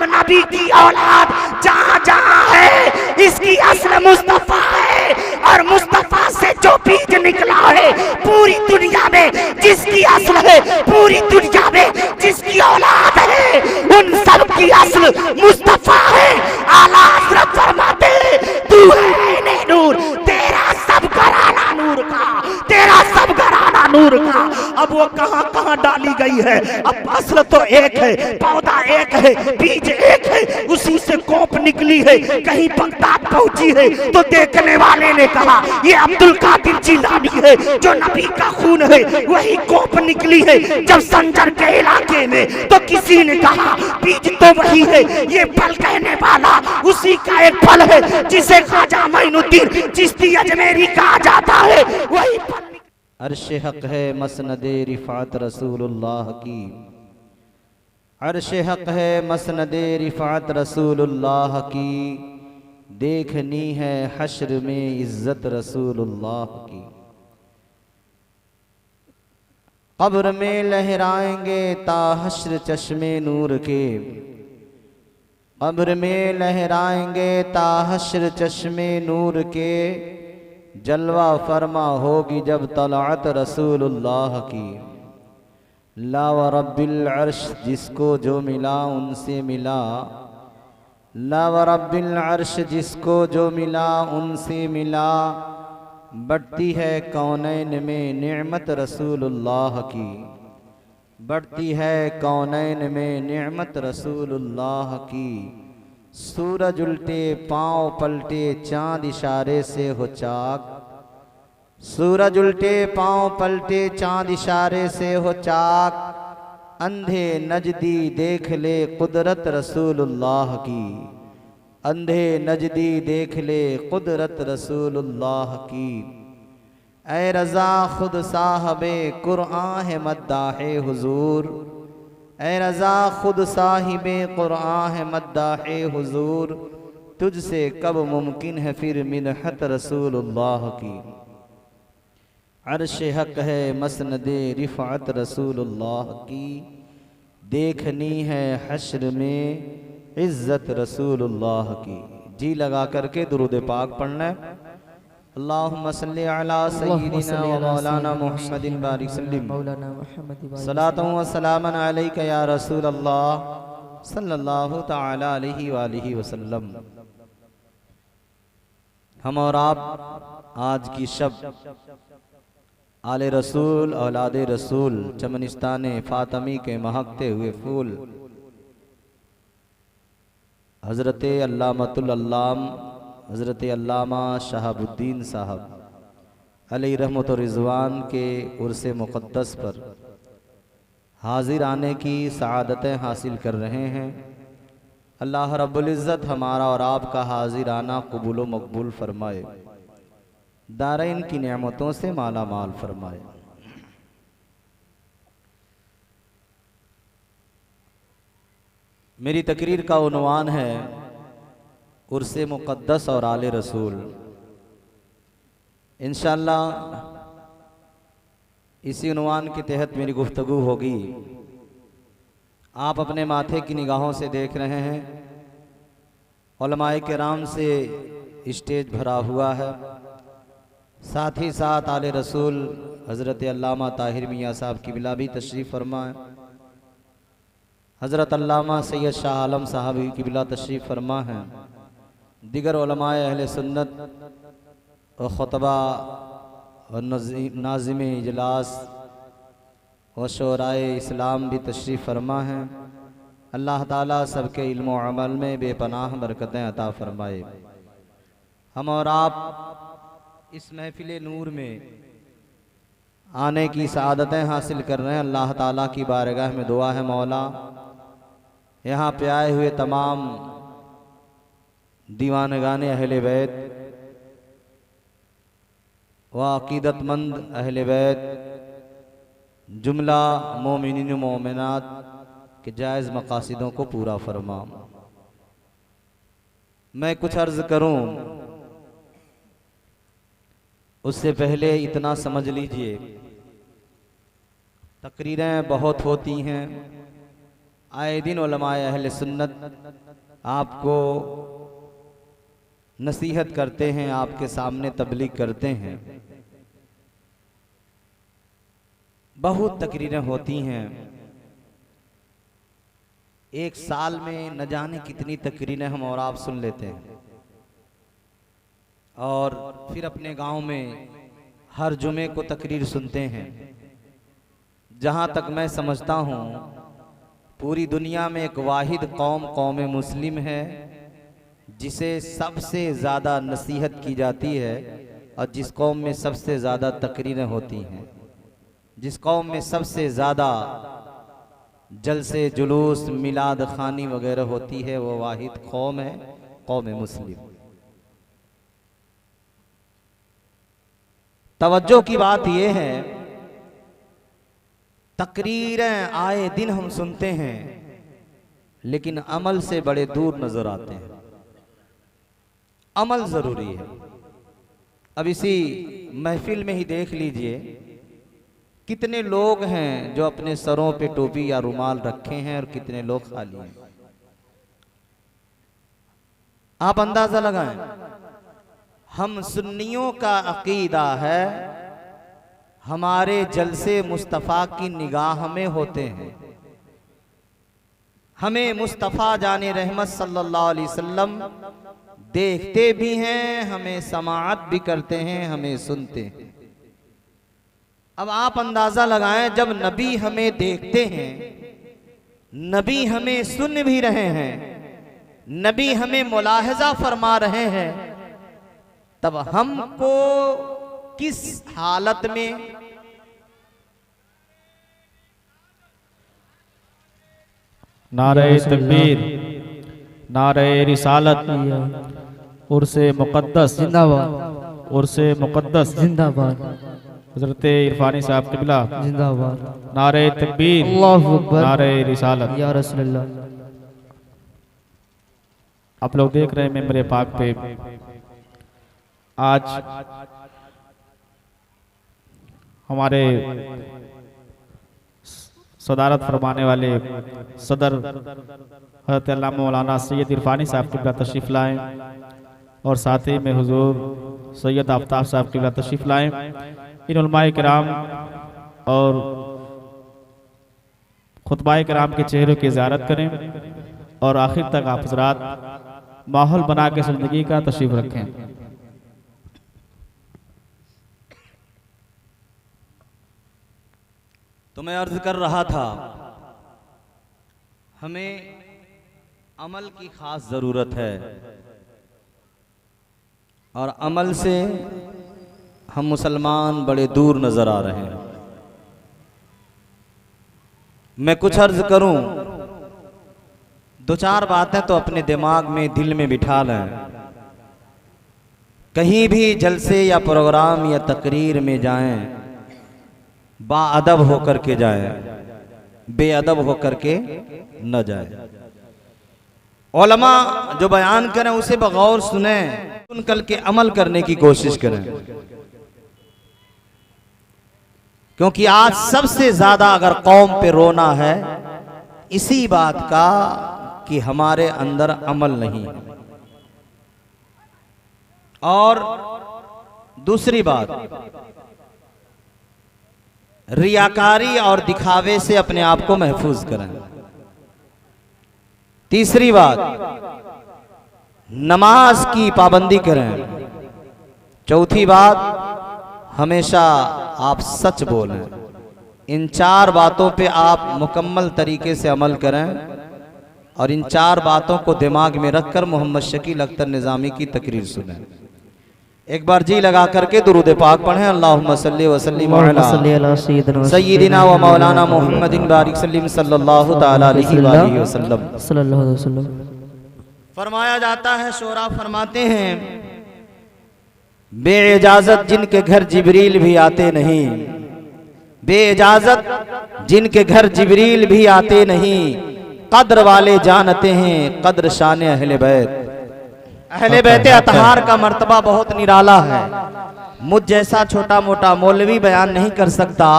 नबी की औलाद जहां जहां है इसकी असल मुस्तफा है, और मुस्तफा से जो बीज निकला है पूरी दुनिया में जिसकी असल है, पूरी दुनिया में जिसकी औलाद है, उन सब की असल मुस्तफा है। आला हज़रत फरमाते तू है ने नूर, तेरा सब घराना नूर का, तेरा सब घराना नूर का। अब वो कहां कहां डाली गई है, अब असल तो एक है, पौधा एक है, बीज एक है, उसी से कोप निकली है। कहीं बगदाद पहुंची है तो देखने वाले ने कहा ये अब्दुल कादिर जिलानी है, जो नबी का खून है वही कोप निकली है। जब संजर के इलाके में तो किसी ने कहा बीज तो वही है, ये फल कहने वाला उसी का एक फल है जिसे ख्वाजा मोइनुद्दीन चिश्ती अजमेरी कहा जाता है, वही फल। अर्श हक है मसनदे रिफ़ात रसूलुल्लाह की, अर्श हक है मसनदे रिफ़ात रसूलुल्लाह की, देखनी है हश्र में इज्जत रसूलुल्लाह की। कब्र में लहराएंगे ता हश्र चश्मे नूर के, कब्र में लहराएंगे ता हश्र चश्मे नूर के, जलवा फरमा होगी जब तलअत रसूलुल्लाह की। ला व रब्बिल अर्श जिसको जो मिला उनसे मिला, ला व रब्बिल अर्श जिसको जो मिला उनसे मिला, बढ़ती है कौनैन में नेमत रसूलुल्लाह की, बढ़ती है कौनैन में नेमत रसूलुल्लाह की। सूरज उल्टे पाँव पलटे चाँद इशारे से हो चाक, सूरज उल्टे पाँव पलटे चाँद इशारे से हो चाक, अंधे नजदी देख ले कुदरत रसूलुल्लाह की, अंधे नजदी देख ले कुदरत रसूलुल्लाह की। ऐ रज़ा खुद साहबे कुरआन है मद्दाहे हुजूर, ऐ रज़ा खुद साहिबे कुरआन है मद्दाहे हुजूर, तुझसे कब मुमकिन है फिर मिन्हत रसूलुल्लाह की। अर्श हक है मसनदे रिफ़ात रसूलुल्लाह की, देखनी है हश्र में इज्जत रसूलुल्लाह की। जी लगा करके दुरूद पाक पढ़ना है। अल्लाहुम्मा सल्लि अला सय्यिदिना व मौलाना मुहम्मदिन बारिक सल्लिम सलातन व सलामन अलैका या रसूल अल्लाह सल्लल्लाहु तआला अलैहि व आलिहि वसल्लम। हम और आप आज की शब आले रसूल औलादे रसूल चमनिस्तान फातमी के महकते हुए फूल हज़रत अल्लामतुल अल्लाम हज़रत अल्लामा शहाबुद्दीन साहब अलैहि रहमत व रिज़वान के उर्स मुक़द्दस पर हाजिर आने की सआदतें हासिल कर रहे हैं। अल्लाह रब्बुल इज़्ज़त हमारा और आपका हाजिर आना कबूल व मकबूल फरमाए, दारैन की नेमतों से माला माल फरमाए। मेरी तकरीर का उन्वान है उर्से मुक़द्दस और आले रसूल। इंशाअल्लाह इसी उन्वान के तहत मेरी गुफ्तगू होगी। आप अपने माथे की निगाहों से देख रहे हैं उलमाए किराम से स्टेज भरा हुआ है, साथ ही साथ आले रसूल हज़रत अल्लामा ताहिर मियाँ साहब की बिला भी तशरीफ़ फरमा है, हज़रत अल्लामा सैयद शाह आलम साहब की बिला तशरीफ़ फरमा है, दिगर उलमाए अहले सुन्नत और ख़ुतबा और नाज़िम इजलास और शोराए इस्लाम भी तशरीफ़ फरमा है। अल्लाह ताला सबके इल्म व अमल में बेपनाह बरकतें अता फरमाए। हम और आप इस महफिल नूर में आने की सआदतें हासिल कर रहे हैं। अल्लाह ताला की बारगाह में दुआ है मौला यहाँ पे आए हुए तमाम दीवानगाने अहले बैत व अकीदतमंद अहले बैत जुमला मोमिनीन मोमिनात के जायज़ मकासिदों को पूरा फरमा। मैं कुछ अर्ज़ करूं उससे पहले इतना समझ लीजिए, तकरीरें बहुत होती हैं, आए दिन उलमाए अहले सुन्नत आपको नसीहत करते हैं, आपके सामने तबलीग करते हैं। बहुत तकरीरें होती हैं, एक साल में न जाने कितनी तकरीरें हम और आप सुन लेते हैं, और फिर अपने गांव में हर जुमे को तकरीर सुनते हैं। जहां तक मैं समझता हूं पूरी दुनिया में एक वाहिद कौम मुस्लिम है जिसे सबसे ज़्यादा नसीहत की जाती है, और जिस कौम में सबसे ज़्यादा तकरीरें होती हैं, जिस कौम में सबसे ज़्यादा जलसे जुलूस मिलाद खानी वगैरह होती है, वो वाहिद कौम है कौम मुस्लिम। तवज्जो की बात यह है, तकरीरें आए दिन हम सुनते हैं लेकिन अमल से बड़े दूर नजर आते हैं। अमल जरूरी है। अब इसी महफिल में ही देख लीजिए कितने लोग हैं जो अपने सरों पे टोपी या रुमाल रखे हैं और कितने लोग खाली हैं। आप अंदाजा लगाएं, हम सुन्नियों का अकीदा है हमारे जलसे मुस्तफ़ा की निगाह में होते हैं। हमें मुस्तफ़ा जाने रहमत सल्लल्लाहु अलैहि वसल्लम देखते भी हैं, हमें समाअत भी करते हैं, हमें सुनते हैं। अब आप अंदाजा लगाएं, जब नबी हमें देखते हैं, नबी हमें सुन भी रहे हैं, नबी हमें मुलाहजा फरमा रहे हैं, तब हमको किस हालत में नारे तकबीर, नारे रिसालत, उर्से मुक़द्दस जिंदाबाद, उर्से मुक़द्दस जिंदाबाद, हज़रत इरफानी साहब क़िबला जिंदाबाद, नारे तकबीर, अल्लाहु अकबर, नारे रिसालत। या रसूलल्लाह। आप लोग देख रहे हैं मेंबर पाक पे आज हमारे सदारत फरमाने वाले सदर हज़रत अल्लामा मौलाना सैयद इरफानी साहब क़िबला तशरीफ़ लाएँ, और साथ ही में हुजूर सैयद आफ्ताब साहब क़िबला तशरीफ़ लाएँ। इन उलमाए किराम और खुतबाए किराम के चेहरों की ज़ियारत करें और आखिर तक आप हज़रात माहौल बना के ज़िंदगी का तशरीफ़ रखें। तो मैं अर्ज कर रहा था, हमें अमल की खास जरूरत है, और अमल से हम मुसलमान बड़े दूर नजर आ रहे हैं। मैं कुछ अर्ज करूं, दो चार बातें तो अपने दिमाग में दिल में बिठा लें। कहीं भी जलसे या प्रोग्राम या तकरीर में जाएं, बाअदब होकर के जाएं, बेअदब होकर के न जाएं। उलमा जो बयान करें उसे बगौर सुने, सुन कर के अमल करने की कोशिश करें, क्योंकि आज सबसे ज्यादा अगर कौम पे रोना है इसी बात का कि हमारे अंदर अमल नहीं है। और दूसरी बात, रियाकारी और दिखावे से अपने आप को महफूज करें। तीसरी बात, नमाज की पाबंदी करें। चौथी बात, हमेशा आप सच बोलें। इन चार बातों पे आप मुकम्मल तरीके से अमल करें, और इन चार बातों को दिमाग में रखकर मोहम्मद शकील अख्तर निज़ामी की तकरीर सुनें। एक बार जी लगा करके दुरूद पाक पढ़ें। अल्लाहुम्मा सल्ली व सल्लिम अला सय्यिदिना व मौलाना मुहम्मदिन बारिक सल्लल्लाहु तआला अलैहि वसल्लम। फरमाया जाता है, शोरा फरमाते हैं, बेइजाजत जिनके घर जिब्रील भी आते नहीं, बेइजाजत जिनके घर जिब्रील भी आते नहीं, कद्र वाले जानते हैं कद्र शान अहले बैत। अहले बैत अतहार का मर्तबा बहुत निराला है। मुझ जैसा छोटा मोटा मौलवी बयान नहीं कर सकता,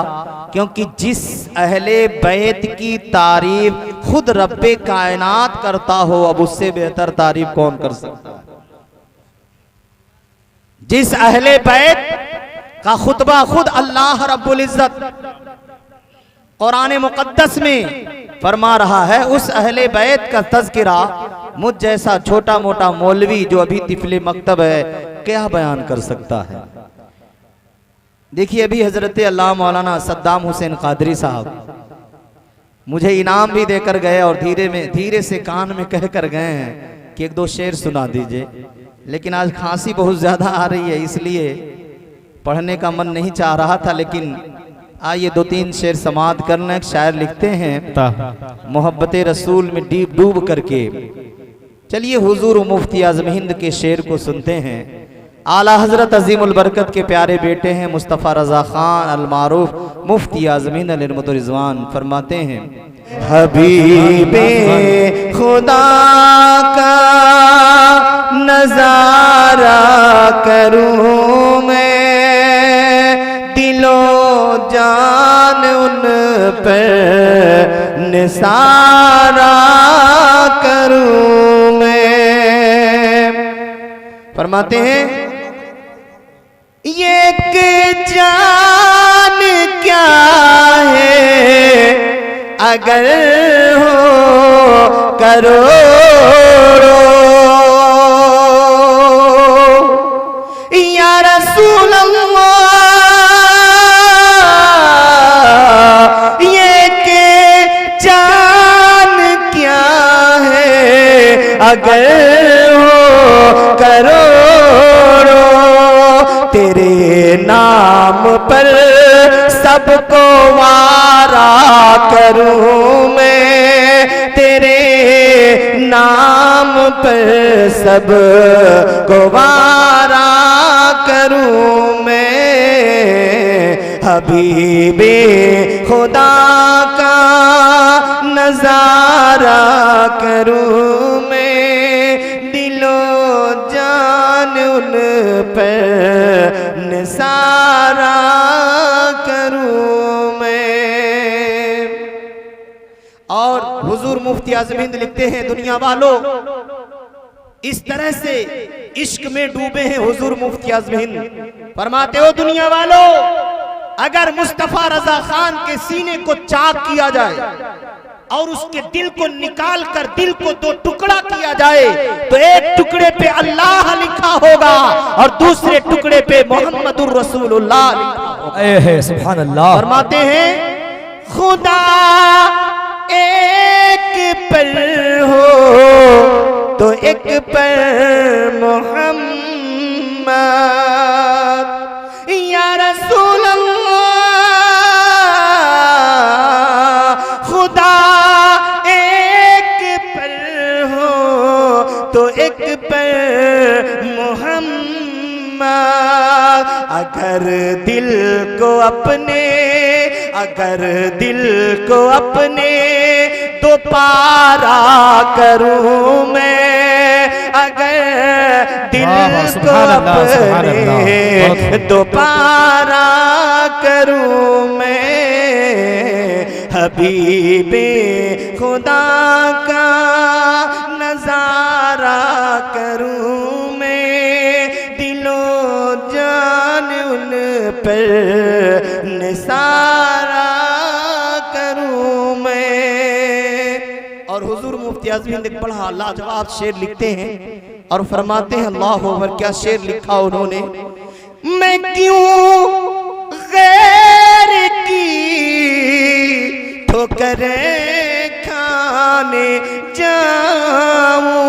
क्योंकि जिस अहले बैत की तारीफ खुद रब्बे कायनात करता हो, अब उससे बेहतर तारीफ कौन कर सकता है। जिस अहले बैत का खुतबा खुद अल्लाह रब्बुल इज्जत कुरान मुकद्दस में फरमा रहा है, उस अहले बैत का तज़किरा मुझ जैसा छोटा मोटा मौलवी जो अभी तिफले मकतब है क्या बयान कर सकता है। देखिए, अभी हजरत अल्लाह मौलाना सद्दाम हुसैन कादरी साहब मुझे इनाम भी देकर गए और धीरे से कान में कह कर गए हैं कि एक दो शेर सुना दीजिए, लेकिन आज खांसी बहुत ज्यादा आ रही है इसलिए पढ़ने का मन नहीं चाह रहा था। लेकिन आइए दो तीन शेर समाअत करना। एक शायर लिखते हैं मोहब्बत रसूल में डूब करके। चलिए हुजूर मुफ्ती आज़म हिंद के शेर को सुनते हैं। आला हजरत अजीमुल बरकत के प्यारे बेटे हैं मुस्तफ़ा रज़ा खान अल मारूफ मुफ्ती आज़म हिंद अलैहि रिज़वान, फरमाते हैं, हबीबे खुदा का नजारा करूं मैं, दिलो जान उन पर निसारा करूं मैं। फरमाते हैं, ये कि जान क्या है अगर हो करोड़ों, या रसूल अल्लाह ये कि जान क्या है अगर हो करोड़ों, तेरे नाम पर सबको वारा करूं मैं, तेरे नाम पर सबको वारा करूं मैं, हबीबे खुदा का नजारा करूं मैं, दिलो जान उन पर निसारा करूं मैं। और हुजूर मुफ्ती आज़म हिंद लिखते हैं, दुनिया वालों इस तरह से इश्क में डूबे हैं हुजूर मुफ्ती आज़म हिंद, फरमाते हो दुनिया वालों अगर मुस्तफ़ा रज़ा खान के सीने को चाक किया जाए और उसके दिल को निकाल कर दिल को दो टुकड़ा किया जाए तो एक टुकड़े पे अल्लाह लिखा होगा और दूसरे टुकड़े पे मोहम्मदुर रसूलुल्लाह लिखा होगा। सुभान अल्लाह। फरमाते हैं, खुदा एक पर हो तो एक पर मोहम्मद, या रसूल अल्लाह खुदा एक पर हो तो एक पर मोहम्मद, अगर दिल को अपने तो पारा करूं मैं, अगर दिल को अपने तो पारा करूं मैं, हबीबे खुदा का नजारा करूं मैं, दिलो जान उन पर निसारा करूं मैं। और हुजूर मुफ्ती आज़म हिंद एक बड़ा लाजवाब शेर लिखते हैं और फरमाते हैं, अल्लाह अकबर, क्या शेर लिखा उन्होंने, मैं क्यों गैर की ठोकरें खाने जाऊं,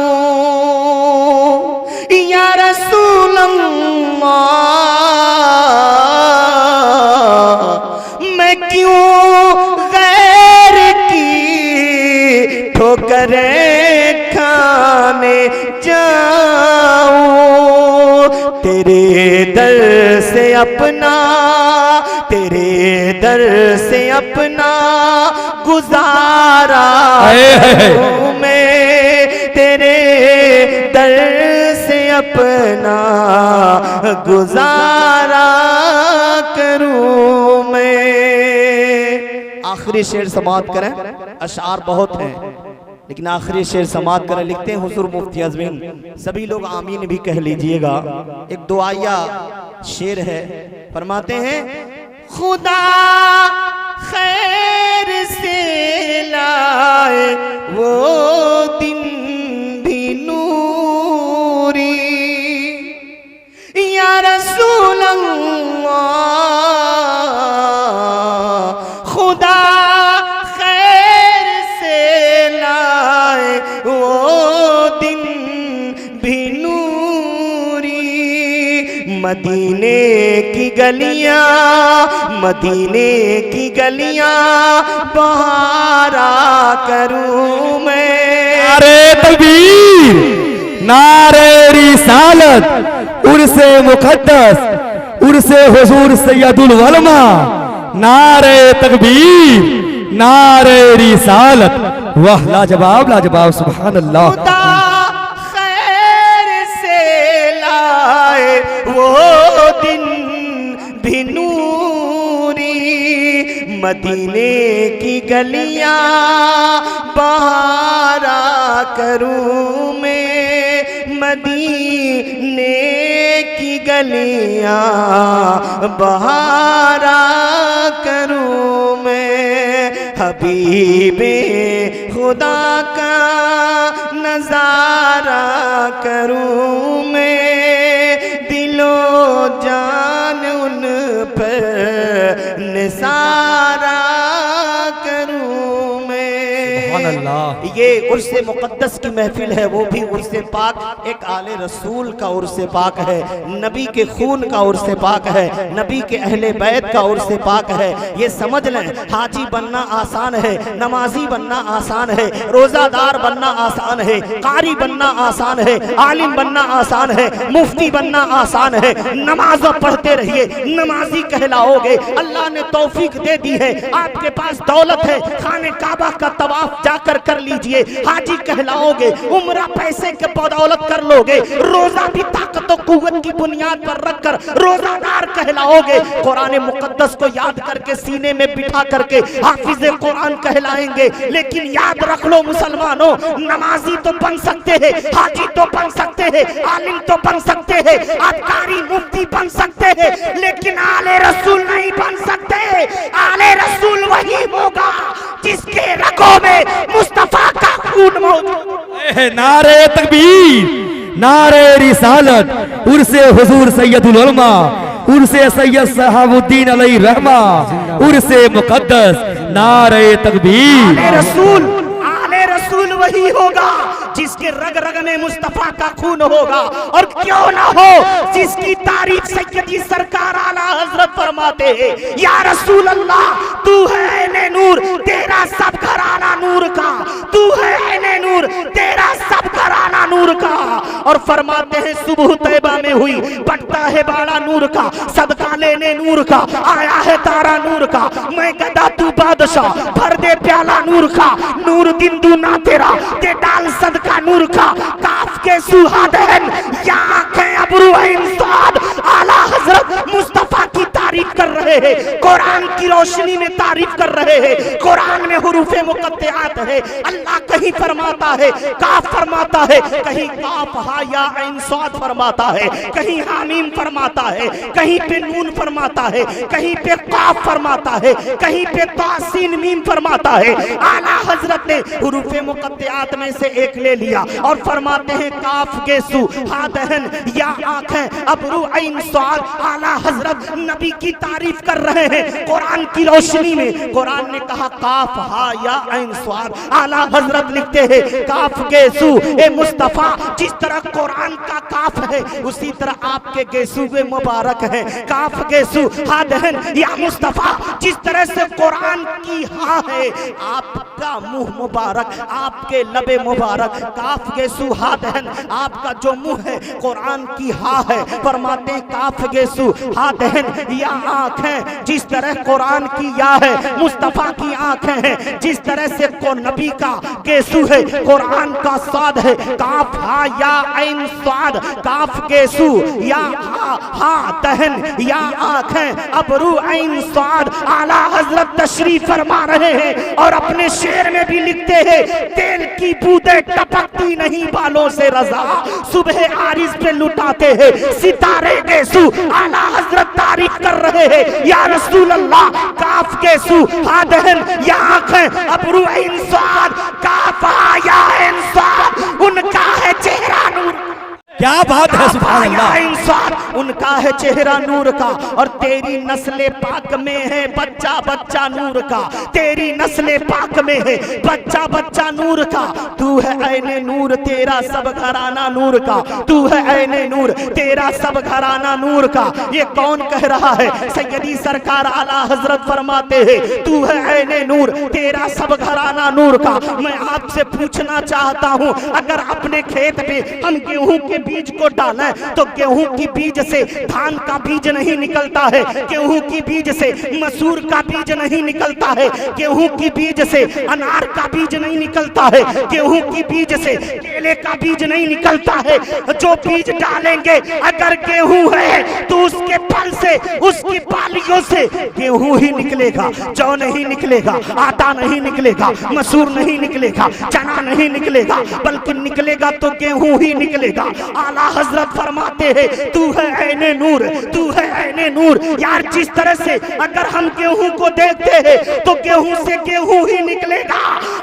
या रसूल अल्लाह मैं क्यों गैर की ठोकरें खाने जाऊं, तेरे दर से अपना गुजारा मैं, तेरे दर से अपना गुजारा करूं मैं। आखिरी शेर समाप्त करें, अशार बहुत हैं लेकिन आखिरी शेर समाप्त करें। लिखते हैं हुजूर मुफ्ती अज़मीन, सभी लोग आमीन भी कह लीजिएगा। एक दुआया शेर है, फरमाते हैं खुदा खैर से लाए वो दिन भी नूरी, या रसूल अल्लाह खुदा खैर से लाए वो दिन भी नूरी। मदीने की गलियां, मदीने की गलियां बहारा करूं मैं। नारे तकबीर, नारे रिसालत, उर्से मुकद्दस, उर्से हुजूर सैयदुल उलमा। नारे तकबीर, नारे रिसालत, वाह लाजवाब लाजवाब, सुभान अल्लाह। खुदा खैर से लाए वो दिन भी नूरी, मदीने की गलियां बहारा करूं मैं। मदीने की गलियां बहारा करूं मैं। हबीबे खुदा का नजारा करूं मैं। दिलो जान उन पर निसारा करूं मैं। अल्लाह। ये उर्से मुकद्दस की महफिल है, वो भी उर्से पाक एक आले रसूल का उर्से पाक है, नबी के खून का उर्से पाक है, नबी के अहले बैत का उर्से पाक है। ये समझ लें, हाजी बनना आसान है, नमाजी बनना आसान है, रोजादार बनना आसान है, कारी बनना आसान है, आलिम बनना आसान है, मुफ्ती बनना आसान है। नमाज पढ़ते रहिए, नमाजी कहलाओगे। अल्लाह ने तौफीक दे दी है, आपके पास दौलत है, खाने काबा का तवाफ जाकर कर लीजिए, हाजी कहलाओगे। उम्रा पैसे के बदौलत कर लोगे, रोजा भी ताकत और कुव्वत की बुनियाद पर रखकर रोजादार कहलाओगे। कुरान मुकद्दस को याद करके सीने में बिठा करके हाफिज कुरान कहलाएंगे। लेकिन याद रख लो मुसलमानों, नमाजी तो बन सकते हैं, हाजी तो बन सकते हैं, आलिम तो बन सकते हैं, कारी मुफ्ती बन सकते हैं, लेकिन आले रसूल नहीं बन सकते। आले रसूल वही होगा जिसके रगों में मुस्तफा का खून मौजूद। नारे तकबीर, नारे रिसालत, उर्से हुजूर सैयदुल उलमा, उर्से सैयद सहाबुद्दीन अलैहि रहमा, उर्से मुकद्दस, नारे तकबीर। आले रसूल वही होगा जिसके रग रग में मुस्तफा का खून होगा, और क्यों ना हो जिसकी तारीफ सैयदी सरकार आला हजरत फरमाते हैं, या रसूल अल्लाह तू है ऐने नूर, तेरा सब घराना नूर का, तू है ऐने नूर, तेरा सब घराना नूर का। और फरमाते हैं सुबह तैबा में हुई, बटता है बाड़ा नूर का, सदका लेने नूर का, आया है तारा नूर का, मैं गदा तू बादशाह, भर दे प्याला नूर का, नूर दिन दूना तेरा, ते डाल सदका नूर का। काफ के सुहादन या आंखें अबरू इंसाद, आला हजरत मुस्तफा की तारीफ कर रहे हैं, कुरान की रोशनी में तारीफ कर रहे हैं। कुरान में हुरूफे मुकत्तआत है, अल्लाह कहीं फरमाता है काफ फरमाता है, कहीं काफ हा या ऐन साद फरमाता है, कहीं हामीम फरमाता है, कहीं पे नून फरमाता है, कहीं पे काफ फरमाता है, कहीं पे तासीन मीम फरमाता है। आला हजरत ने हुरूफे मुकत्तआत में से एक ले लिया और फरमाते हैं काफ गेसु हा दहन या आंखें अबरू ऐन साद। आला हजरत नबी की तारीफ कर रहे हैं कुरान की रोशनी में। कुरान ने कहा काफ हा या ऐन साद, आला हजरत लिखते हैं काफ गेसु ए मुस्तफा, जिस तरह कुरान का काफ है उसी तरह आपके गेसुए मुबारक है। काफ गेसु हा दहन या मुस्तफा, जिस तरह से कुरान की हा है, आप आपका मुंह मुबारक, आपके लबे मुबारक, काफ गेसु हा दहन, आपका जो मुंह है कुरान की हा है। फरमाते हैं काफ गेसु हा दहन, या आंखें जिस तरह कुरान की या है, मुस्तफा की आंखें हैं जिस तरह से को नबी का गेसु है, कुरान का स्वाद है। काफ हा या ऐन स्वाद, काफ गेसु या हा दहन या आंखें, अबरू ऐन स्वाद। आला हजरत तशरीफ फरमा रहे हैं और अपने शेर में भी लिखते हैं, तेल की बूंदें टपकती नहीं बालों से रजा, सुबह आरिज पे लुटाते हैं सितारे गेसु। आला हजरत तारीफ कर रहे हैं, या रसूल अल्लाह काफ गेसु हा दहन या आंखें, अबरू ऐन स्वाद, काफा या ऐन स्वाद, उनका है चेहरा नूर। क्या बात है, सुभान अल्लाह। इंसान उनका है चेहरा नूर का, और तेरी नस्ले पाक में है बच्चा बच्चा नूर का, तेरी नस्ले पाक में है बच्चा बच्चा नूर का। तू है ऐने नूर, तेरा सब घराना नूर का, तू है ऐने नूर, तेरा सब घराना नूर का। ये कौन कह रहा है? सैयदी सरकार आला हजरत फरमाते हैं, तू है ऐने नूर, तेरा सब घराना नूर का। मैं आपसे पूछना चाहता हूँ, अगर अपने खेत में हम गेहूं के बीज को डालें तो गेहूं की बीज से धान का बीज नहीं निकलता है, गेहूं की बीज से मसूर का बीज नहीं निकलता है, गेहूं की बीज से अनार का बीज नहीं निकलता है, गेहूं की बीज से केले का बीज नहीं निकलता है। जो बीज डालेंगे अगर गेहूं है तो उसके फल से, उसकी बालियों से गेहूं ही निकलेगा, जौ नहीं निकलेगा, आटा नहीं निकलेगा, मसूर नहीं निकलेगा, चना नहीं निकलेगा, बल्कि निकलेगा तो गेहूं ही निकलेगा। आला हजरत फरमाते हैं, तू है ऐने नूर, तू है ऐने नूर। यार जिस तरह से अगर हम गेहूं को देखते हैं तो गेहूं से गेहूं ही निकलेगा।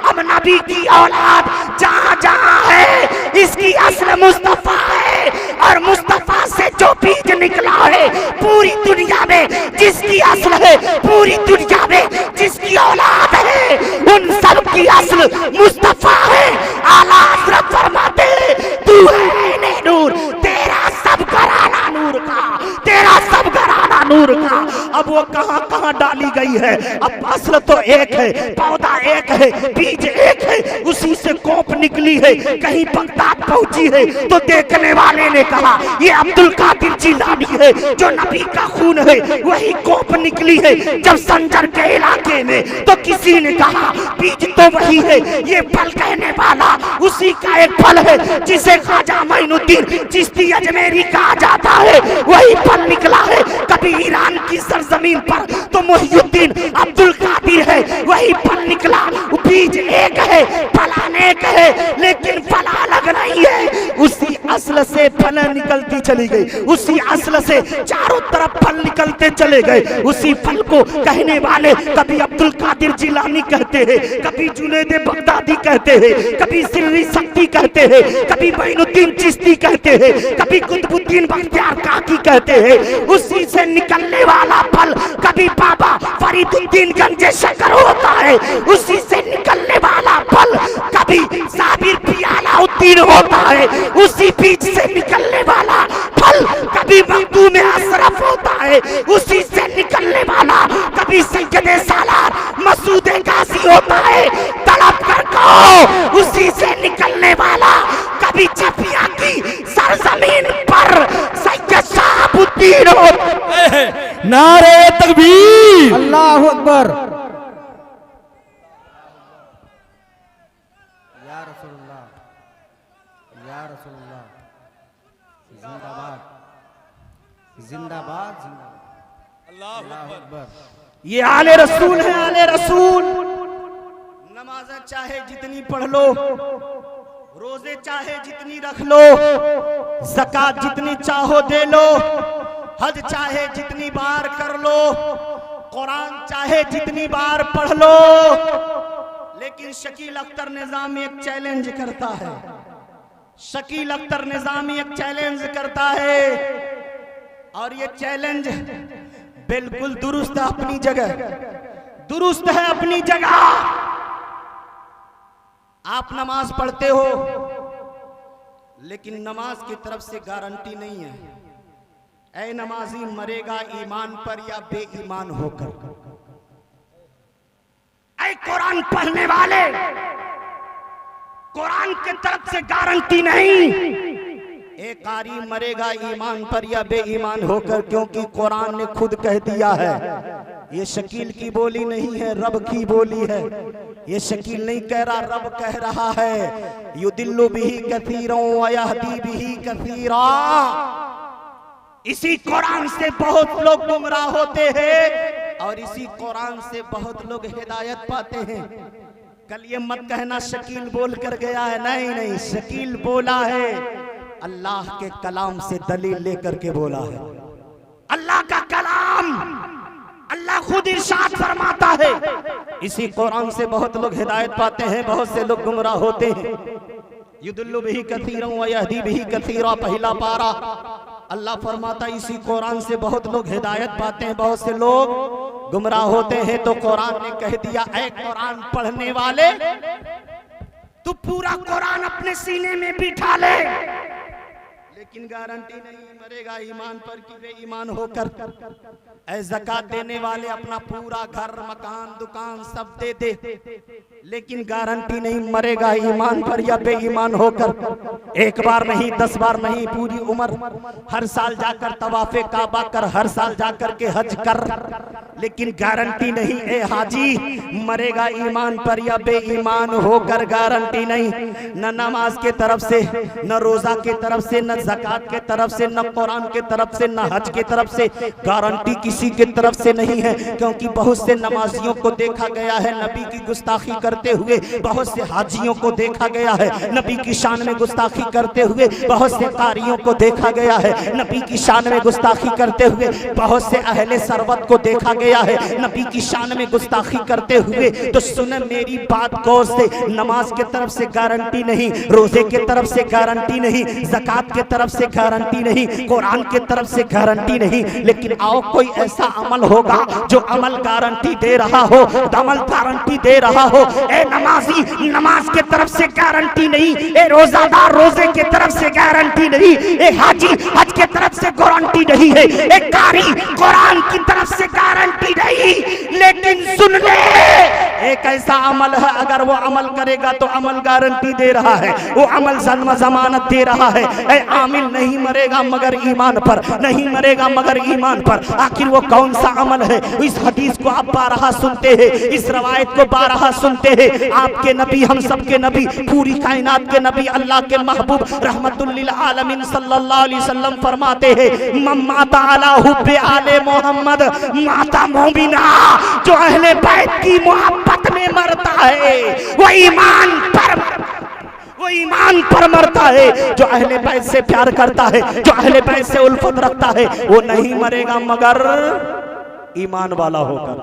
अब नबी की औलाद जहां जहां है इसकी असल मुस्तफा है, और मुस्तफा से जो बीज निकला है पूरी दुनिया में जिसकी असल है, पूरी दुनिया में जिसकी औलाद है, उन सब की असल मुस्तफा है। आला हजरत फरमाते हैं, तू है नूर, तेरा सब घराना नूर का, तेरा सब घराना नूर का। अब वो कहां कहां डाली गई है? अब असल तो एक है, पौधा एक है, बीज एक है, उसी से कोप निकली है। कहीं बगदाद पहुंची है तो देखने वाले ने कहा ये अब्दुल कादिर जिलानी है, जो नबी का खून है वही कोप निकली है। जब संजर के इलाके में तो किसी ने कहा बीज तो वही है, ये फल कहने वाला उसी का एक फल है जिसे ख्वाजा मोइनुद्दीन चिश्ती अजमेरी कहा जाता है, वही फल निकला है। कभी ईरान की सरजमीन पर तो मुहियुद्दीन अब्दुल कादिर है, वही फल निकला। बीज एक है, फल अनेक है, लेकिन फल अलग नहीं है। उसी असल से फल निकलती चली गई, उसी असल से चारों तरफ फल निकलते चले गए। उसी फल को कहने वाले कभी अब्दुल कादिर जिलानी कहते हैं, कभी जुनैद बगदादी कहते हैं, कभी सिर्री शक्ति कहते हैं, कभी मोइनुद्दीन चिश्ती कहते हैं, कभी कुतुबुद्दीन बख्तियार काकी कहते हैं। उसी से निकलने वाला फल कभी बाबा फरीदुद्दीन गंजे शकर होता है, उसी से निकलने वाला फल कभी साबिर पियालाउद्दीन होता है, उसी बीज से निकलने वाला फल कभी मखदूम अशरफ होता है, उसी से निकलने वाला कभी सैयद सालार मसूद गाजी होता है। तड़प कर कहो, उसी से निकलने वाला कभी चपिया की सरजमीन पर सैयद शहाबुद्दीन होता है। नारे तकबीर, अल्लाहु अकबर। या रसूलुल्लाह, या रसूलुल्लाह, जिंदाबाद जिंदाबाद जिंदाबाद, अल्लाहु अकबर। ये आले रसूल है, आले रसूल। नमाज़ें चाहे जितनी पढ़ लो, रोजे चाहे जितनी रख लो, ज़कात जितनी चाहो दे लो, हज चाहे जितनी बार कर लो, कुरान चाहे जितनी बार पढ़ लो, लेकिन शकील अख्तर निजामी एक चैलेंज करता है। शकील अख्तर निजामी एक चैलेंज करता है, और ये चैलेंज बिल्कुल दुरुस्त है अपनी जगह, दुरुस्त है अपनी जगह। आप नमाज पढ़ते हो, लेकिन नमाज की तरफ से गारंटी नहीं है ऐ नमाजी मरेगा ईमान पर या बेईमान होकर। ऐ कुरान पढ़ने वाले, कुरान की तरफ से गारंटी नहीं एक कारी मरेगा ईमान पर या बेईमान होकर, क्योंकि कुरान ने खुद कह दिया है। ये शकील की बोली नहीं है, रब की बोली है। ये शकील नहीं कह रहा, रब कह रहा है। युदिल्लु बिही कसीरा व यहदी बिही कसीरा। इसी कुरान से बहुत लोग गुमराह होते हैं और इसी कुरान से बहुत लोग हिदायत पाते हैं। कल ये मत कहना शकील बोल कर गया है, नहीं नहीं, शकील बोला है, अल्लाह के कलाम से दलील लेकर के बोला है। अल्लाह का कलाम, अल्लाह खुद इरशाद फरमाता है। इसी कुरान से बहुत लोग हिदायत पाते हैं, बहुत से लोग गुमराह होते हैं। युदिल्लु बिही कसीरा व यहदी बिही कसीरा, पहला पारा। अल्लाह फरमाता इसी कुरान से बहुत लोग हिदायत पाते हैं, बहुत से लोग गुमराह होते हैं। तो कुरान ने कह दिया, ऐ कुरान पढ़ने वाले, तू पूरा कुरान अपने सीने में बिठा ले, लेकिन गारंटी नहीं मरेगा ईमान पर कि बेईमान होकर। ऐ ज़कात देने वाले, अपना पूरा घर मकान दुकान सब दे दे, लेकिन गारंटी नहीं मरेगा ईमान पर या बेईमान होकर। एक बार नहीं, 10 बार नहीं, पूरी उम्र हर साल जाकर तवाफ़े काबा कर, हर साल जाकर के हज कर, लेकिन गारंटी नहीं ए हाजी मरेगा ईमान पर या बेईमान होकर। गारंटी नहीं, न नमाज के तरफ से, न रोजा के तरफ से, न ज़कात के तरफ से, न कुरान के तरफ से, न हज के तरफ से, गारंटी किसी के तरफ से नहीं है। क्योंकि बहुत से नमाजियों को देखा गया है नबी की गुस्ताखी करते हुए, बहुत से हाजियों को देखा गया है नबी की शान में गुस्ताखी करते हुए, बहुत से कारियों को देखा गया है नबी की शान में गुस्ताखी करते हुए, बहुत से अहले सरवत को देखा गया है नबी की शान में गुस्ताखी करते हुए। तो सुने मेरी बात गौर से, नमाज के तरफ से गारंटी नहीं, रोजे के तरफ से गारंटी नहीं, ज़कात के तरफ से गारंटी नहीं, कुरान के तरफ से गारंटी नहीं, लेकिन आओ कोई ऐसा अमल होगा जो अमल गारंटी दे रहा हो, अमल गारंटी दे रहा हो। ए नमाजी, नमाज के तरफ से गारंटी नहीं, ए रोजादार रोजे के तरफ से गारंटी नहीं, ए हाजी हज के तरफ से गारंटी नहीं है, ए कारी कुरान की तरफ से गारंटी नहीं। लेकिन सुन ले, एक ऐसा अमल है अगर वो अमल करेगा तो अमल गारंटी दे रहा है, वो अमल जमानत दे रहा है। ए आमिल नहीं मरेगा मगर ईमान पर, नहीं मरेगा मगर ईमान पर। आखिर वो कौन सा अमल है? इस हदीस को आप बारहा सुनते हैं, इस रवायत को बारहा सुनते हैं। आपके नबी, हम सब के नबी, पूरी कायनात के नबी, अल्लाह के महबूब रहमतुल लिल आलमीन सल्लल्लाहु अलैहि वसल्लम फरमाते हैं, मम्माता अला हुब्बे आले मोहम्मद माता मोमिना। जो अहले बैत की मोहब्बत में मरता है वो ईमान पर मरता है। जो अहले बैत से प्यार करता है, जो अहले बैत से उल्फत रखता है, वो नहीं मरेगा मगर ईमान वाला होकर,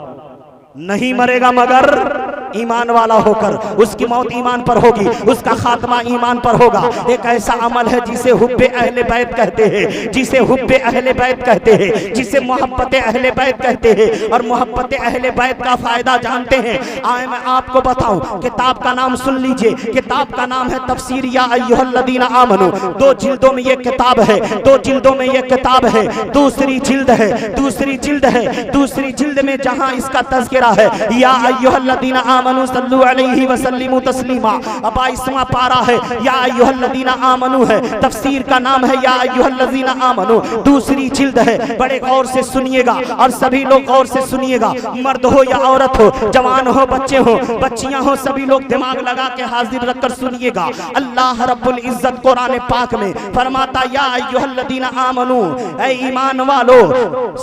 नहीं मरेगा मगर ईमान वाला होकर। उसकी मौत ईमान पर होगी, उसका खात्मा ईमान पर होगा। एक ऐसा अमल है जिसे हुब्बे अहले बैत कहते हैं, जिसे हुब्बे अहले बैत कहते हैं, जिसे मोहब्बत अहले बैत कहते हैं। और मोहब्बत अहले बैत का फायदा जानते हैं, आए मैं आपको बताऊं। किताब का नाम सुन लीजिए, किताब का नाम है तफसीर या अय्युहल्लज़ीना आमनू। 2 जिल्दों में ये किताब है, 2 जिल्दों में ये किताब है। दूसरी जिल्द है, दूसरी जिल्द है, दूसरी जिल्द में जहां इसका तज़किरा है, या अय्युहल्लज़ीना आमनू सल्लु अलैहि व सल्लिमू तस्लीमा। 22वां पारा है, या अय्युहल्लज़ीना आमनू है, तफसीर का नाम है या अय्युहल्लज़ीना आमनू। दूसरी जिल्द है, बड़े गौर से सुनिएगा और सभी लोग गौर से सुनिएगा, मर्द हो या औरत हो, जवान हो बच्चे हो बच्चियां हो, सभी लोग दिमाग लगा के हाजिर रखकर सुनिएगा। अल्लाह रब्बुल इज्जत कुरान पाक में फरमाता, या अय्युहल्लज़ीना आमनू, ए ईमान वालो,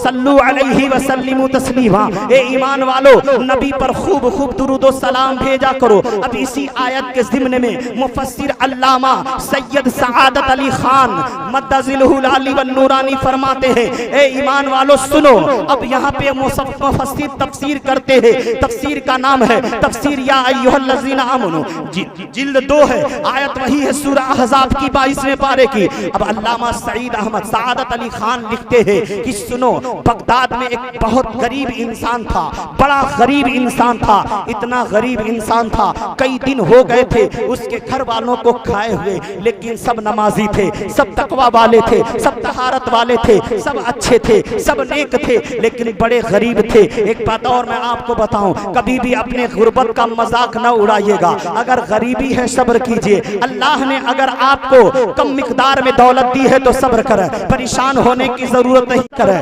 सल्लु अलैहि व सल्लिमू तस्लीमा। ए ईमान वालो, नबी पर खूब खूब दुरूद व सलाम भेजा करो। अब इसी आयत के ज़िम्न में मुफस्सिर अल्लामा सैयद सआदत अली खान मद्दजिलहुल आली व नूरानी फरमाते हैं, ए ईमान वालो सुनो। अब यहाँ पे मुफस्सिर तफसीर करते हैं, तफसीर का नाम है तफसीर या अय्युहल्लज़ीना आमनू। जिल्द 2 है, आयत वही है सूरह अहज़ाब की 22वें पारे की। अब अल्लामा सईद अहमद सआदत अली खान लिखते हैं कि सुनो, बगदाद में एक बहुत गरीब इंसान था, बड़ा गरीब इंसान था, इतना इतना गरीब इंसान था, कई दिन हो गए थे उसके घर वालों को खाए हुए, लेकिन सब नमाजी थे, सब तकवा वाले थे, सब तहारत वाले थे, सब अच्छे थे, सब नेक थे, लेकिन बड़े गरीब थे। एक बात और मैं आपको बताऊं, कभी भी अपने गुर्बत का मजाक न उड़ाइएगा। अगर गरीबी है सब्र कीजिए। अल्लाह ने अगर आपको कम मिकदार में दौलत दी है तो सब्र करें, परेशान होने की जरूरत नहीं करें।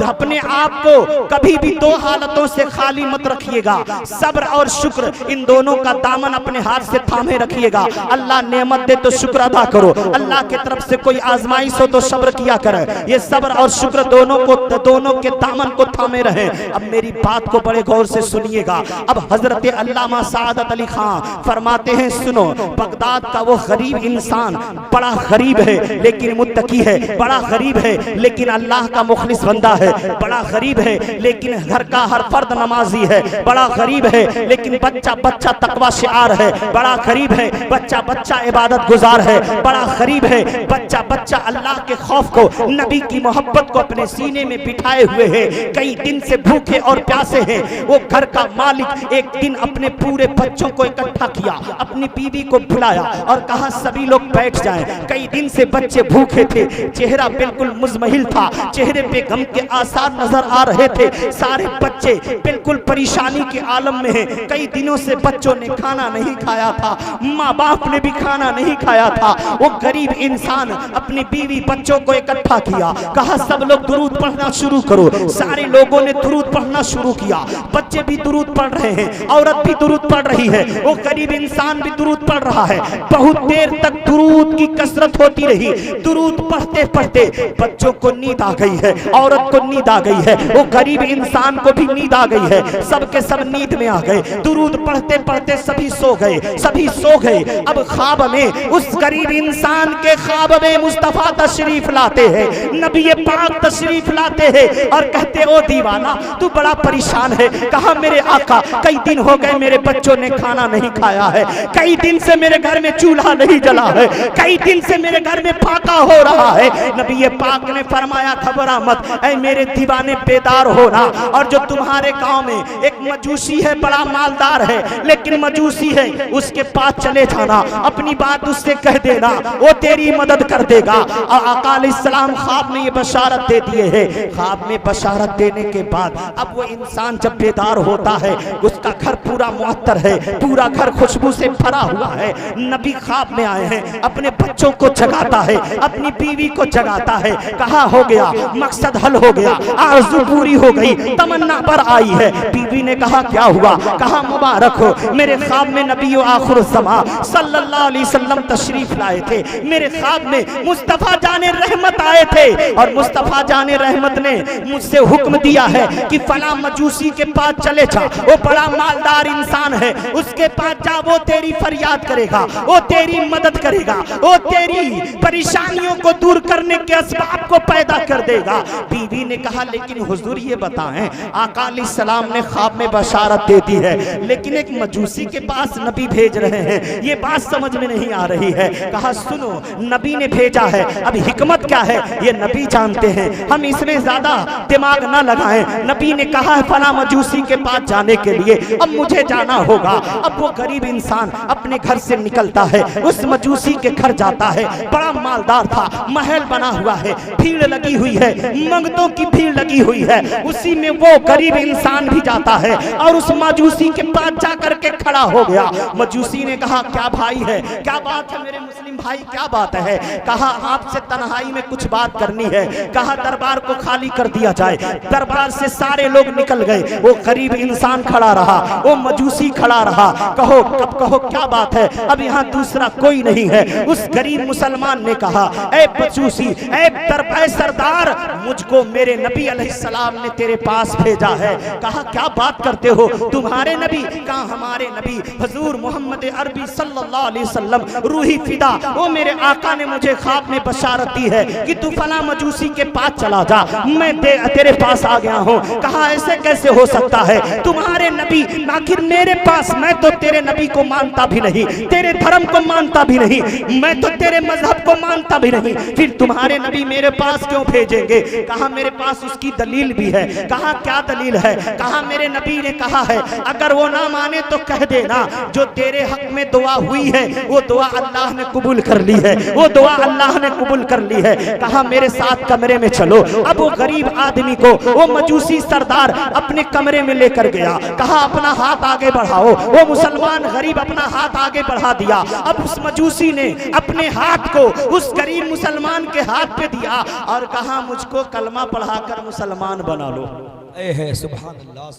अपने आप को कभी भी दो हालतों से खाली मत रखिएगा, सब्र और शुक्र, इन दोनों का दामन अपने हाथ से थामे रखिएगा। अल्लाह नेमत दे तो शुक्र अदा करो, अल्लाह की तरफ से कोई आजमाइश हो तो सब्र किया करें। ये सब्र और शुक्र दोनों के दामन को थामे रहे। अब मेरी बात को बड़े गौर से सुनिएगा। अब हजरत अल्लामा सादत अली खान फरमाते हैं, सुनो, बगदाद का वो गरीब इंसान बड़ा गरीब है लेकिन मुत्तकी है, बड़ा गरीब है लेकिन अल्लाह का मुखलिस बंदा है, बड़ा गरीब है लेकिन घर का हर फर्द नमाजी है, बड़ा गरीब है लेकिन बच्चा बच्चा तकवा शिआर है, बड़ा गरीब है बच्चा बच्चा इबादत गुजार है, बड़ा गरीब है बच्चा बच्चा अल्लाह के खौफ को, नबी की मोहब्बत को अपने सीने में बिठाए हुए है, कई दिन से भूखे और प्यासे हैं। वो घर का मालिक एक दिन अपने पूरे बच्चों को इकट्ठा किया, अपनी बीवी को बुलाया और कहा सभी लोग बैठ जाएं। कई दिन से बच्चे भूखे थे, चेहरा बिल्कुल मुजमहिल था, चेहरे पे गम के आसार नजर आ रहे थे, सारे बच्चे बिल्कुल परेशानी के आलम में हैं। कई दिनों से बच्चों ने खाना नहीं खाया था, माँ बाप ने भी खाना नहीं खाया था। वो गरीब इंसान अपनी बीवी बच्चों को इकट्ठा किया, कहा सब लोग दुरूद पढ़ना शुरू करो। सारे लोगों ने दुरूद पढ़ना शुरू किया, बच्चे भी दुरूद पढ़ रहे हैं, औरत भी दुरूद पढ़ रही है, वो गरीब इंसान भी दुरूद पढ़ रहा है। बहुत देर तक दुरूद की कसरत होती रही। दुरूद पढ़ते पढ़ते बच्चों को नींद आ गई है, औरत को नींद आ गई है, वो गरीब इंसान को भी नींद आ गई है, सबके सब नींद में आ गए। दुरूद पढ़ते पढ़ते सभी सो गए, सभी सो गए। अब ख्वाब में उस गरीब इंसान के ख्वाब में मुस्तफा तशरीफ लाते हैं, नबी पाक तशरीफ लाते हैं और कहते ओ दीवाना तू बड़ा परेशान है। कहा मेरे आका कई दिन हो गए मेरे बच्चों ने खाना नहीं खाया है, कई दिन से मेरे घर में चूल्हा नहीं जला है, कई दिन से मेरे घर में फाका हो रहा है। नबी पाक ने फरमाया घबरा मत ऐ मेरे दीवाने, बेदार होना। और जो तुम्हारे गांव में एक मजूसी है, बड़ा मालदार है लेकिन मजूसी है, उसके पास चले जाना, अपनी बात उससे कह देना, वो तेरी मदद कर देगा। और आका अलैहिस्सलाम ख्वाब में ये बशारत दे दिए है। ख्वाब में बशारत देने के बाद अब वो इंसान जब बेदार होता है, उसका घर पूरा मुअत्तर है, पूरा घर खुशबू से भरा हुआ है। नबी ख्वाब में आए हैं, अपने बच्चों को जगाता है, अपनी बीवी को जगाता है। कहा हो गया, मकसद हल हो गया, आरज़ू पूरी हो गई, तमन्ना पर आई है। बीवी ने कहा क्या हुआ? कहा मुबारक हो, मेरे ख्वाब में नबी आखिर ज़मा सल्लल्लाहु अलैहि वसल्लम तशरीफ लाए थे। मेरे ख्वाब में मुस्तफा जाने रहमत आए थे और मुस्तफा जाने रहमत ने मुझसे हुक्म दिया है कि फला मजूसी के पास चले जा, वो बड़ा मालदार इंसान है, उसके पास जा, वो तेरी फरियाद करेगा, वो तेरी मदद करेगा, वो तेरी परेशानियों को दूर करने के असबाब को पैदा कर देगा। बीवी ने कहा लेकिन हुजूर ये बताएं, आका अलैहिस्सलाम ने ख्वाब में बशारत दे दी है लेकिन एक मजूसी के पास नबी भेज रहे हैं, ये बात समझ में नहीं आ रही है। कहा सुनो, नबी ने भेजा है, अब हिकमत क्या है ये नबी जानते हैं, हम इसमें ज्यादा दिमाग ना लगाएं। नबी ने कहा है फला मजूसी के पास जाने के लिए, अब मुझे जाना होगा। अब वो गरीब इंसान अपने घर से निकलता है, उस मजूसी के घर जाता है, बड़ा मालदार था, महल बना हुआ है, भीड़ लगी हुई है, मंगतों की भीड़ लगी हुई है। उसी में वो गरीब इंसान भी जाता है और उस मजूसी के पास जाकर के खड़ा हो गया। मजूसी ने कहा क्या भाई है, क्या बात है मेरे मुस्लिम भाई, क्या बात है? कहा आपसे तन्हाई में कुछ बात करनी है। कहा दरबार को खाली कर दिया जाए। दरबार से सारे लोग निकल गए, वो गरीब इंसान खड़ा रहा, वो मजूसी खड़ा रहा। कहो कब कहो क्या बात है, अब यहाँ दूसरा कोई नहीं है। उस गरीब मुसलमान ने कहा ऐ मजूसी, ऐ सरदार, मुझको मेरे नबी अलैहिस्सलाम ने तेरे पास भेजा है। कहा क्या बात करते हो, तुम्हारे नबी? कहा हमारे नबी हुजूर मोहम्मद अरबी सल्लल्लाहु अलैहि वसल्लम रूही फिदा, वो मेरे आका ने मुझे ख्वाब में बशारत दी है कि तू फला मजूसी के पास चला जा, मैं तेरे पास आ गया हूँ। कहा ऐसे कैसे हो सकता है, तुम्हारे नबी आखिर मेरे पास, मैं तो तेरे नबी को मानता भी नहीं, तेरे धर्म को मानता भी नहीं, मैं तो तेरे मजहब को मानता भी नहीं, फिर तुम्हारे नबी मेरे पास क्यों भेजेंगे? कहा मेरे पास उसकी दलील भी है। कहा क्या दलील है? कहा मेरे नबी ने कहा है अगर वो ना माने तो कह देना जो तेरे हक में दुआ हुई है वो दुआ अल्लाह ने कबूल कर ली है, वो दुआ अल्लाह ने कबूल कर ली है। कहा मेरे साथ कमरे में चलो। अब वो गरीब आदमी को वो मजूसी सरदार अपने कमरे में लेकर गया। कहा अपना हाथ आगे बढ़ाओ। वो मुसलमान गरीब अपना हाथ आगे बढ़ा दिया। अब उस मजूसी ने अपने हाथ को उस गरीब मुसलमान के हाथ पे दिया और कहा मुझको कलमा पढ़ाकर मुसलमान बना लो,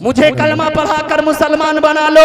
मुझे कलमा पढ़ाकर मुसलमान बना लो।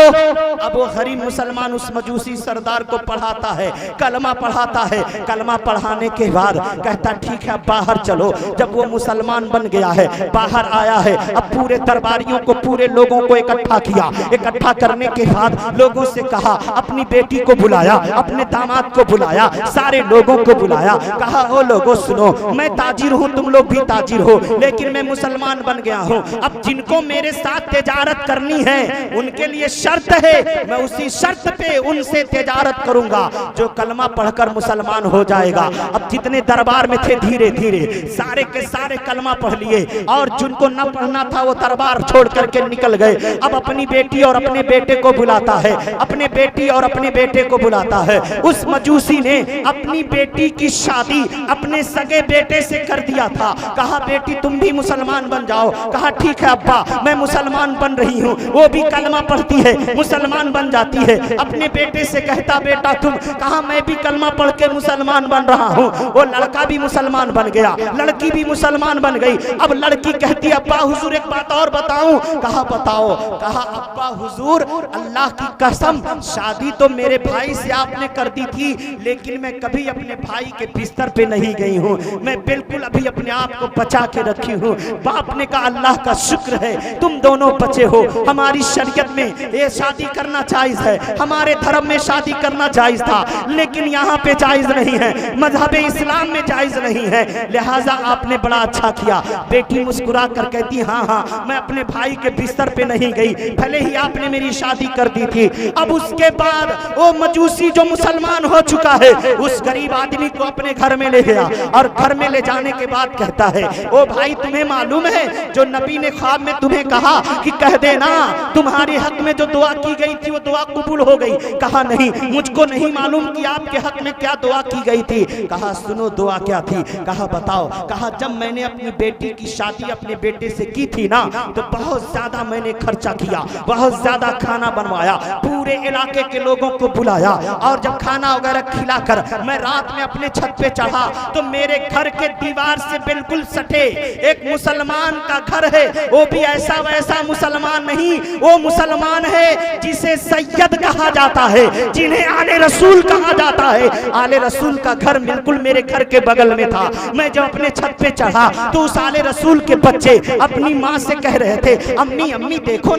अब वो गरीब मुसलमान उस मजूसी सरदार को पढ़ाता है, कलमा पढ़ाता है। कलमा पढ़ाने के बाद कहता ठीक है बाहर चलो। जब वो मुसलमान बन गया है, बाहर आया है, अब पूरे दरबारियों को, पूरे लोगों को इकट्ठा किया। इकट्ठा करने के बाद लोगों से कहा, अपनी बेटी को बुलाया, अपने दामाद को बुलाया, सारे लोगों को बुलाया। कहा ओ लोगों सुनो, मैं ताजिर हूँ, तुम लोग भी ताजिर हो, लेकिन मैं मुसलमान बन गया हूँ। अब जिनको मेरे साथ तिजारत करनी है उनके लिए शर्त है, मैं उसी शर्त पे उनसे तिजारत करूंगा जो कलमा पढ़कर मुसलमान हो जाएगा। अब जितने दरबार में थे धीरे धीरे सारे के सारे कलमा पढ़ लिए और जिनको न पढ़ना था वो दरबार छोड़ करके निकल गए। अब अपनी बेटी और अपने बेटे को बुलाता है, अपने बेटी और अपने बेटे को बुलाता है। उस मजूसी ने अपनी बेटी की शादी अपने सगे बेटे से कर दिया था। कहा बेटी तुम भी मुसलमान बन जाओ। कहा ठीक है अब्बा मैं मुसलमान बन रही हूँ। वो भी कलमा पढ़ती है, मुसलमान बन जाती है। अपने बेटे से कहता बेटा तुम। कहा मैं भी कलमा पढ़ के मुसलमान बन रहा हूँ। वो लड़का भी मुसलमान बन गया, लड़की भी मुसलमान बन गई। अब लड़की कहती अब्बा हुजूर एक बात और बताऊं। कहा बताओ। कहा अब्बा हुजूर अल्लाह की कसम शादी तो मेरे भाई से आपने कर दी थी, लेकिन मैं कभी अपने भाई के बिस्तर पे नहीं गई हूँ। मैं बिल्कुल अभी अपने आप को बचा के रखी हूँ। बाप ने कहा अल्लाह का शुक्र है तुम दोनों बचे हो। हमारी शरीयत में ये शादी करना जायज है, हमारे धर्म में शादी करना जायज था, लेकिन यहाँ पे जायज नहीं है, मजहब इस्लाम में जायज नहीं है, लिहाजा आपने बड़ा अच्छा किया। बेटी मुस्कुरा कर कहती हाँ हाँ मैं अपने भाई के बिस्तर पे नहीं गई, भले ही आपने मेरी शादी कर दी थी। अब उसके बाद वो मजूसी जो मुसलमान हो चुका है उस गरीब आदमी को अपने घर में ले गया और घर में ले जाने के बाद कहता है ओ भाई तुम्हें मालूम है जो नबी ने ख्वाब में तुम्हें कहा कि कह देना तुम्हारे हक में जो दुआ की गई थी वो दुआ कबूल हो गई। कहा नहीं मुझको नहीं मालूम कि आपके हक में क्या दुआ की गई थी। कहा सुनो दुआ क्या थी। कहा बताओ। कहा जब मैंने अपनी बेटी की शादी अपने बेटे से की थी ना तो बहुत ज्यादा मैंने खर्चा किया, बहुत ज्यादा खाना बनवाया, पूरे इलाके के लोगों को बुलाया और जब खाना वगैरह खिलाकर मैं रात में अपने छत पे चढ़ा तो मेरे घर के दीवार से बिल्कुल सटे एक मुसलमान का घर है। वो भी ऐसा वैसा मुसलमान नहीं, वो मुसलमान है जिसे सैयद कहा जाता है, जिन्हें आले रसूल कहा जाता है। आले रसूल का घर बिल्कुल मेरे घर के बगल में था। मैं जब अपने छत पे चढ़ा तो उस आले रसूल के बच्चे अपनी माँ से कह रहे थे अम्मी अम्मी देखो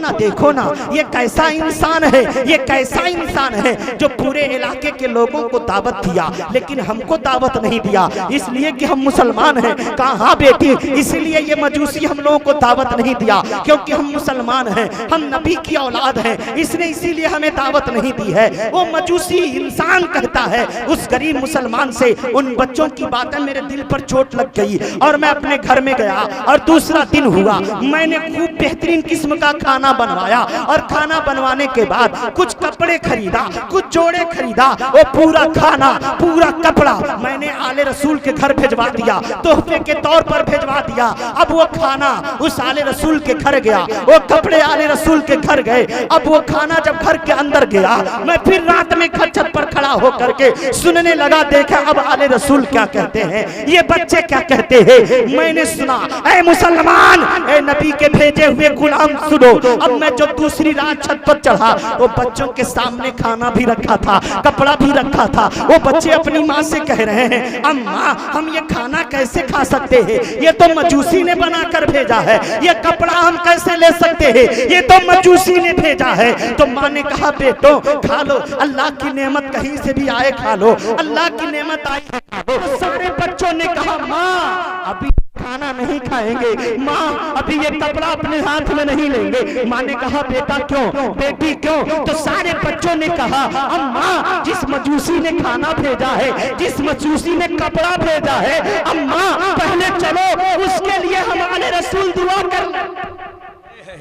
ना ये कैसा इंसान है, ये कैसा इंसान है जो पूरे इलाके के लोगों को दावत दिया लेकिन हमको दावत नहीं दिया इसलिए कि हम मुसलमान हैं। कहा हाँ बेटी इसलिए ये मजूसी हम लोगों को दावत नहीं दिया क्योंकि हम मुसलमान हैं, हम नबी की औलाद हैं, इसने इसीलिए हमें दावत नहीं दी है। वो मजूसी इंसान कहता है उस गरीब मुसलमान से उन बच्चों की बातें मेरे दिल पर चोट लग गई और मैं अपने घर में गया और दूसरा दिन हुआ मैंने खूब बेहतरीन किस्म का खाना बनवाया और खाना बनवाने के बाद कुछ कपड़े खरीदा, कुछ जोड़े खरीदा, वो पूरा खाना पूरा कपड़ा मैंने आले रसूल के घर भिजवा दिया, तोहफे के तौर पर भिजवा दिया। अब वो खाना उस आले रसूल के घर गया, वो कपड़े आले रसूल के घर गए। अब वो खाना जब घर के अंदर गया मैं फिर रात में छत पर खड़ा होकर के सुनने लगा, देखा अब आले रसूल क्या कहते हैं, ये बच्चे क्या कहते हैं। मैंने सुना ऐ मुसलमान, ऐ नबी के भेजे हुए गुलाम सुनो। अब मैं जब दूसरी रात छत पर चढ़ा वो बच्चों के सामने खाना भी रखा था, कपड़ा भी रखा था। वो बच्चे अपनी माँ से कह रहे हैं अम्मा हम ये खाना कैसे खा सकते हैं, ये तो मजूसी ने बना कर भेजा है, ये कपड़ा हम कैसे ले सकते हैं, ये तो मजूसी ने भेजा है। तो माँ ने कहा बेटो खा लो, अल्लाह की नेमत कहीं से भी आए खा लो, अल्लाह की नेमत आई खा लो। सारे बच्चों ने कहा माँ अभी खाना नहीं खाएंगे। माँ अभी ये कपड़ा अपने हाथ में नहीं लेंगे। माँ ने कहा बेटा क्यों, बेटी क्यों? तो सारे बच्चों ने कहा अम्मा जिस मजूसी ने खाना भेजा है, जिस मजूसी ने कपड़ा भेजा है, अम्मा पहले चलो उसके लिए हमारे रसूल दुआ कर ले,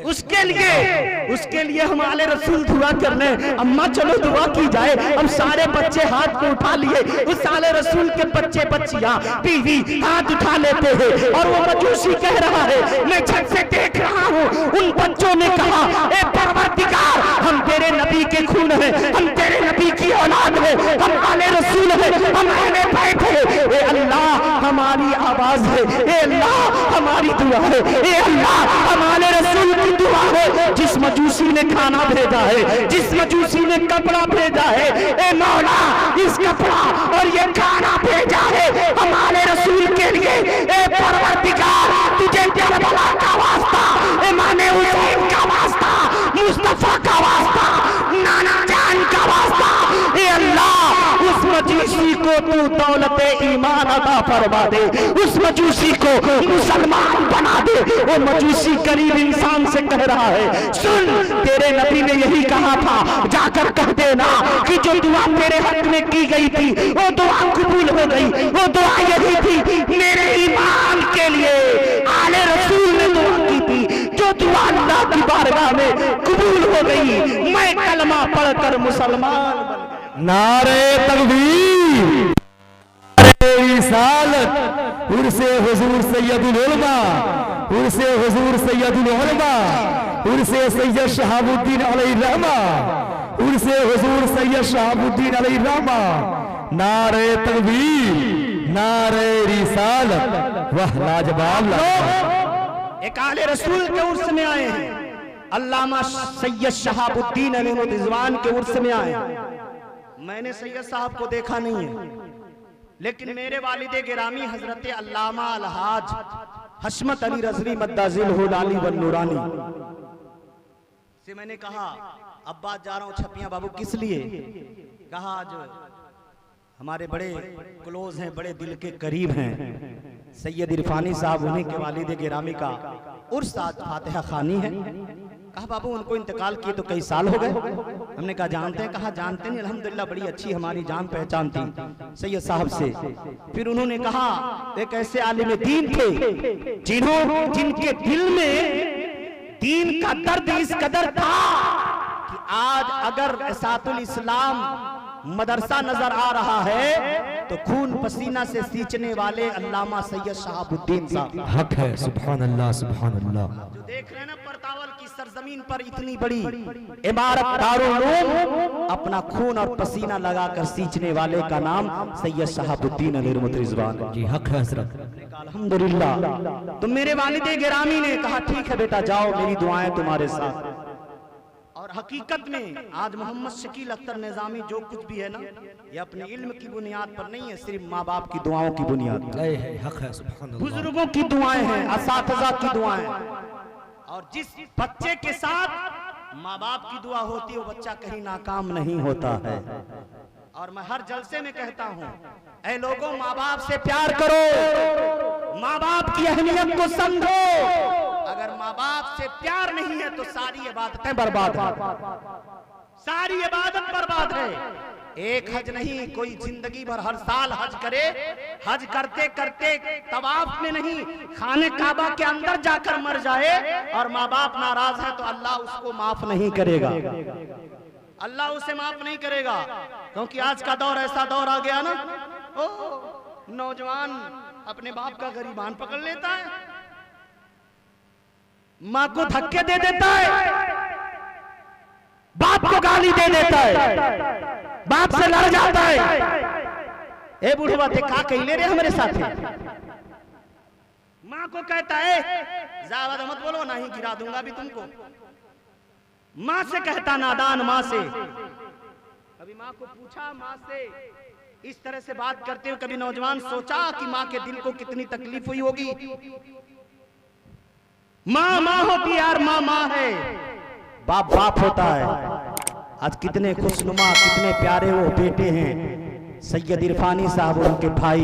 उसके लिए हमारे रसूल दुआ करने। अम्मा चलो दुआ की जाए। अब सारे बच्चे हाथ को उठा लिए, उस साले रसूल के बच्चे बच्चियां बीवी हाथ उठा लेते हैं और वो मजूसी कह रहा है, मैं छत से देख रहा हूँ। उन बच्चों ने कहा ए परवरदिगार, हम तेरे नबी के खून है, हम तेरे नबी की औलाद है, हम आले रसूल है, हम आले बैठ है। ए अल्लाह हमारी आवाज है, ए अल्लाह हमारी दुआ है, ए अल्लाह हमारे रसूल की दुआ है। जिस मजूसी ने खाना भेजा है, जिस मजूसी ने कपड़ा भेजा है, ए मौला इस कपड़ा और ये खाना भेजा है हमारे रसूल के लिए। ए परवरदिगार तुझे करबला का वास्ता, इमाम हुसैन का वास्ता, मुस्तफा का वास्ता, नाना जान का वास्ता, ए अल्लाह उस मजूसी को तू दौलत ईमान अता फरमा दे, उस मजूसी को मुसलमान बना दे। वो मजूसी गरीब इंसान से कह रहा है, सुन तेरे नबी ने यही कहा था, जाकर कह देना कि जो दुआ मेरे हक में की गई थी वो दुआ कबूल हो गई। वो दुआ यही थी मेरे ईमान के लिए, आले रसूल ने दुआ की थी, जो दुआ अल्लाह की बारगाह में कबूल हो गई। मैं कलमा पढ़कर मुसलमान बन गया। नारे तकबीर, नारे रिसालत, उर्से हुजूर सैयदुल उलमा, उर्से हुजूर सैयदुल उलमा, उर्से सैयद शहाबुद्दीन अलैहि रहमा, उर्से हुजूर सैयद शहाबुद्दीन अलैहि रहमा। नारे तकबीर, नारे रिसालत, वाह लाजवाब। एक आले रसूल के उर्स में आए हैं, अल्लामा सैयद शहाबुद्दीन अलैहि रिजवान के उर्स में आए हैं। मैंने सैयद साहब को देखा नहीं है, लेकिन मेरे वालिदे गिरामी हजरत अल्लामा अलहाज हशमत अली रजवी मद्दाजिल हुलाली व नूरानी से मैंने कहा अब्बा जा रहा हूँ छपियां बाबू, किस लिए? कहा आज हमारे बड़े क्लोज हैं, बड़े दिल के करीब हैं सैयद इरफानी साहब, उन्हीं के वालिद गिरामी का उर्स आज फातिहा खानी है। कहा बाबू उनको इंतकाल किए तो कई साल हो गए। हमने कहा जानते हैं? कहा जानते नहीं, अल्हम्दुलिल्लाह बड़ी अच्छी हमारी जान पहचान थी सैयद साहब से। फिर उन्होंने कहा एक ऐसे आलिम दीन थे जिनके दिल में दीन का दर्द इस कदर था कि आज अगर इसातुल इस्लाम मदरसा नजर आ रहा है तो खून पसीना से सींचने वाले अल्लामा सैयद शहाबुद्दीन साहब हक है। सुभान अल्लाह, सुभान अल्लाह। जो देख रहे हैं ना परतावल की सरजमीन पर इतनी बड़ी इमारत दारुल उलूम, अपना खून और पसीना लगाकर सींचने वाले का नाम सैयद शहाबुद्दीन अलैहि रिजवान जी, हक है हजरत। अल्हम्दुलिल्लाह। तो मेरे वालिदे गिरामी ने कहा ठीक है बेटा जाओ, मेरी दुआएं तुम्हारे साथ। और हकीकत में आज मोहम्मद शकील अख्तर निजामी जो कुछ भी है ना, ये अपने इल्म की बुनियाद पर नहीं है, सिर्फ माँ बाप की दुआओं की बुनियाद पर, हक है। सुभान अल्लाह। बुजुर्गों की दुआएं हैं, असातिज़ा की दुआएं। और जिस बच्चे के साथ माँ बाप की दुआ होती है वो बच्चा कहीं नाकाम नहीं होता है। और मैं हर जलसे में कहता हूँ, ऐ लोगों माँ बाप से प्यार करो, माँ बाप की अहमियत को समझो। अगर माँ बाप से प्यार नहीं है तो सारी इबादतें बर्बाद है, सारी इबादत बर्बाद है। एक हज नहीं, कोई जिंदगी भर हर साल हज करे, हज करते करते तवाफ में नहीं, खाने काबा के अंदर जाकर मर जाए और माँ बाप नाराज है तो अल्लाह उसको माफ नहीं करेगा, अल्लाह उसे माफ नहीं करेगा। क्योंकि आज का दौर ऐसा दौर आ गया ना, ओ नौजवान अपने बाप का गरीबान पकड़ लेता है, माँ को धक्के दे देता है, बाप को गाली दे देता है, बाप से लड़ जाता है। ए बूढ़े बात का कहले रे हमारे साथ है। माँ को कहता है ज्यादा मत बोलो ना ही गिरा दूंगा भी तुमको। माँ से कहता नादान माँ से। कभी माँ को पूछा, माँ से इस तरह से बात करते हुए कभी नौजवान सोचा कि माँ के दिल को कितनी तकलीफ हुई होगी। माँ माँ होती यार, माँ माँ है, बाप बाप होता है। आज कितने खुशनुमा, कितने प्यारे वो बेटे हैं, सैयद इरफानी साहब और उनके भाई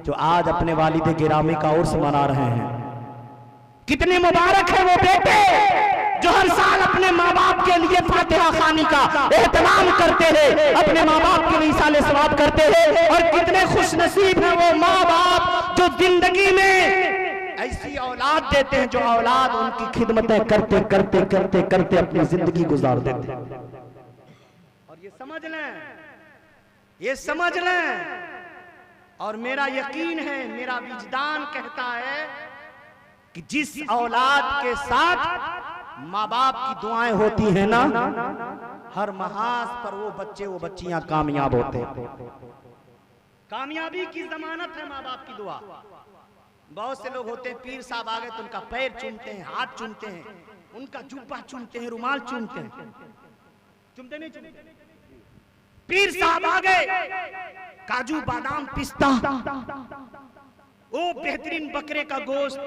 जो आज अपने वालिद गिरामी का उर्स मना रहे हैं। कितने मुबारक है वो बेटे जो हर साल अपने माँ बाप के लिए फातिहा खानी का एहतमाम करते हैं, अपने माँ बाप के लिए इसाले सवाब करते हैं। और कितने खुश नसीब हैं वो माँ बाप जो जिंदगी में ऐसी औलाद देते हैं जो औलाद उनकी खिदमतें करते करते करते करते अपनी जिंदगी गुजार देते हैं। और ये समझ लें, ये समझ लें, और मेरा यकीन है, मेरा विजदान कहता है कि जिस औलाद के साथ माँ बाप की दुआएं होती हैं ना, हर महाज पर वो बच्चे वो बच्चियां कामयाब होते हैं। कामयाबी की जमानत है माँ बाप की दुआ। बहुत से लोग होते हैं, पीर साहब आ गए तो उनका पैर चूमते हैं, हाथ चूमते हैं, उनका जुब्बा चूमते हैं, रुमाल चूमते हैं। चूमते नहीं चूमते? पीर साहब आ गए, काजू बादाम पिस्ता, वो बेहतरीन बकरे का गोश्त,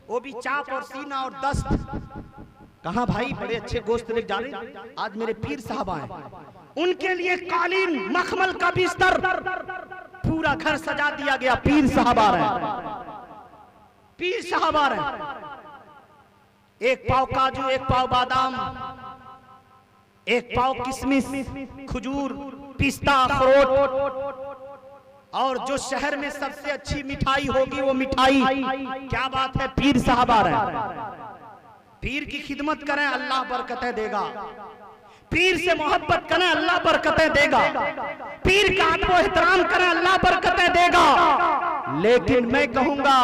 वो भी चाप और सीना और दस्त। कहा भाई बड़े अच्छे गोश्त लेके जा रहे, आज मेरे पीर साहब आए, उनके लिए कालीन मखमल का बिस्तर, पूरा घर सजा दिया गया। पीर साहब आ रहे हैं, पीर साहब आ रहे हैं। एक पाव काजू, एक पाव बादाम, एक पाव किशमिश, खजूर, पिस्ता, अखरोट, और जो शहर में सबसे अच्छी मिठाई होगी वो मिठाई। क्या बात है, पीर साहब आ रहे हैं। पीर की खिदमत करें, अल्लाह बरकतें देगा। पीर से मोहब्बत करें, अल्लाह बरकतें देगा। पीर का अदब एहतराम करें, अल्लाह बरकतें देगा। लेकिन मैं कहूंगा,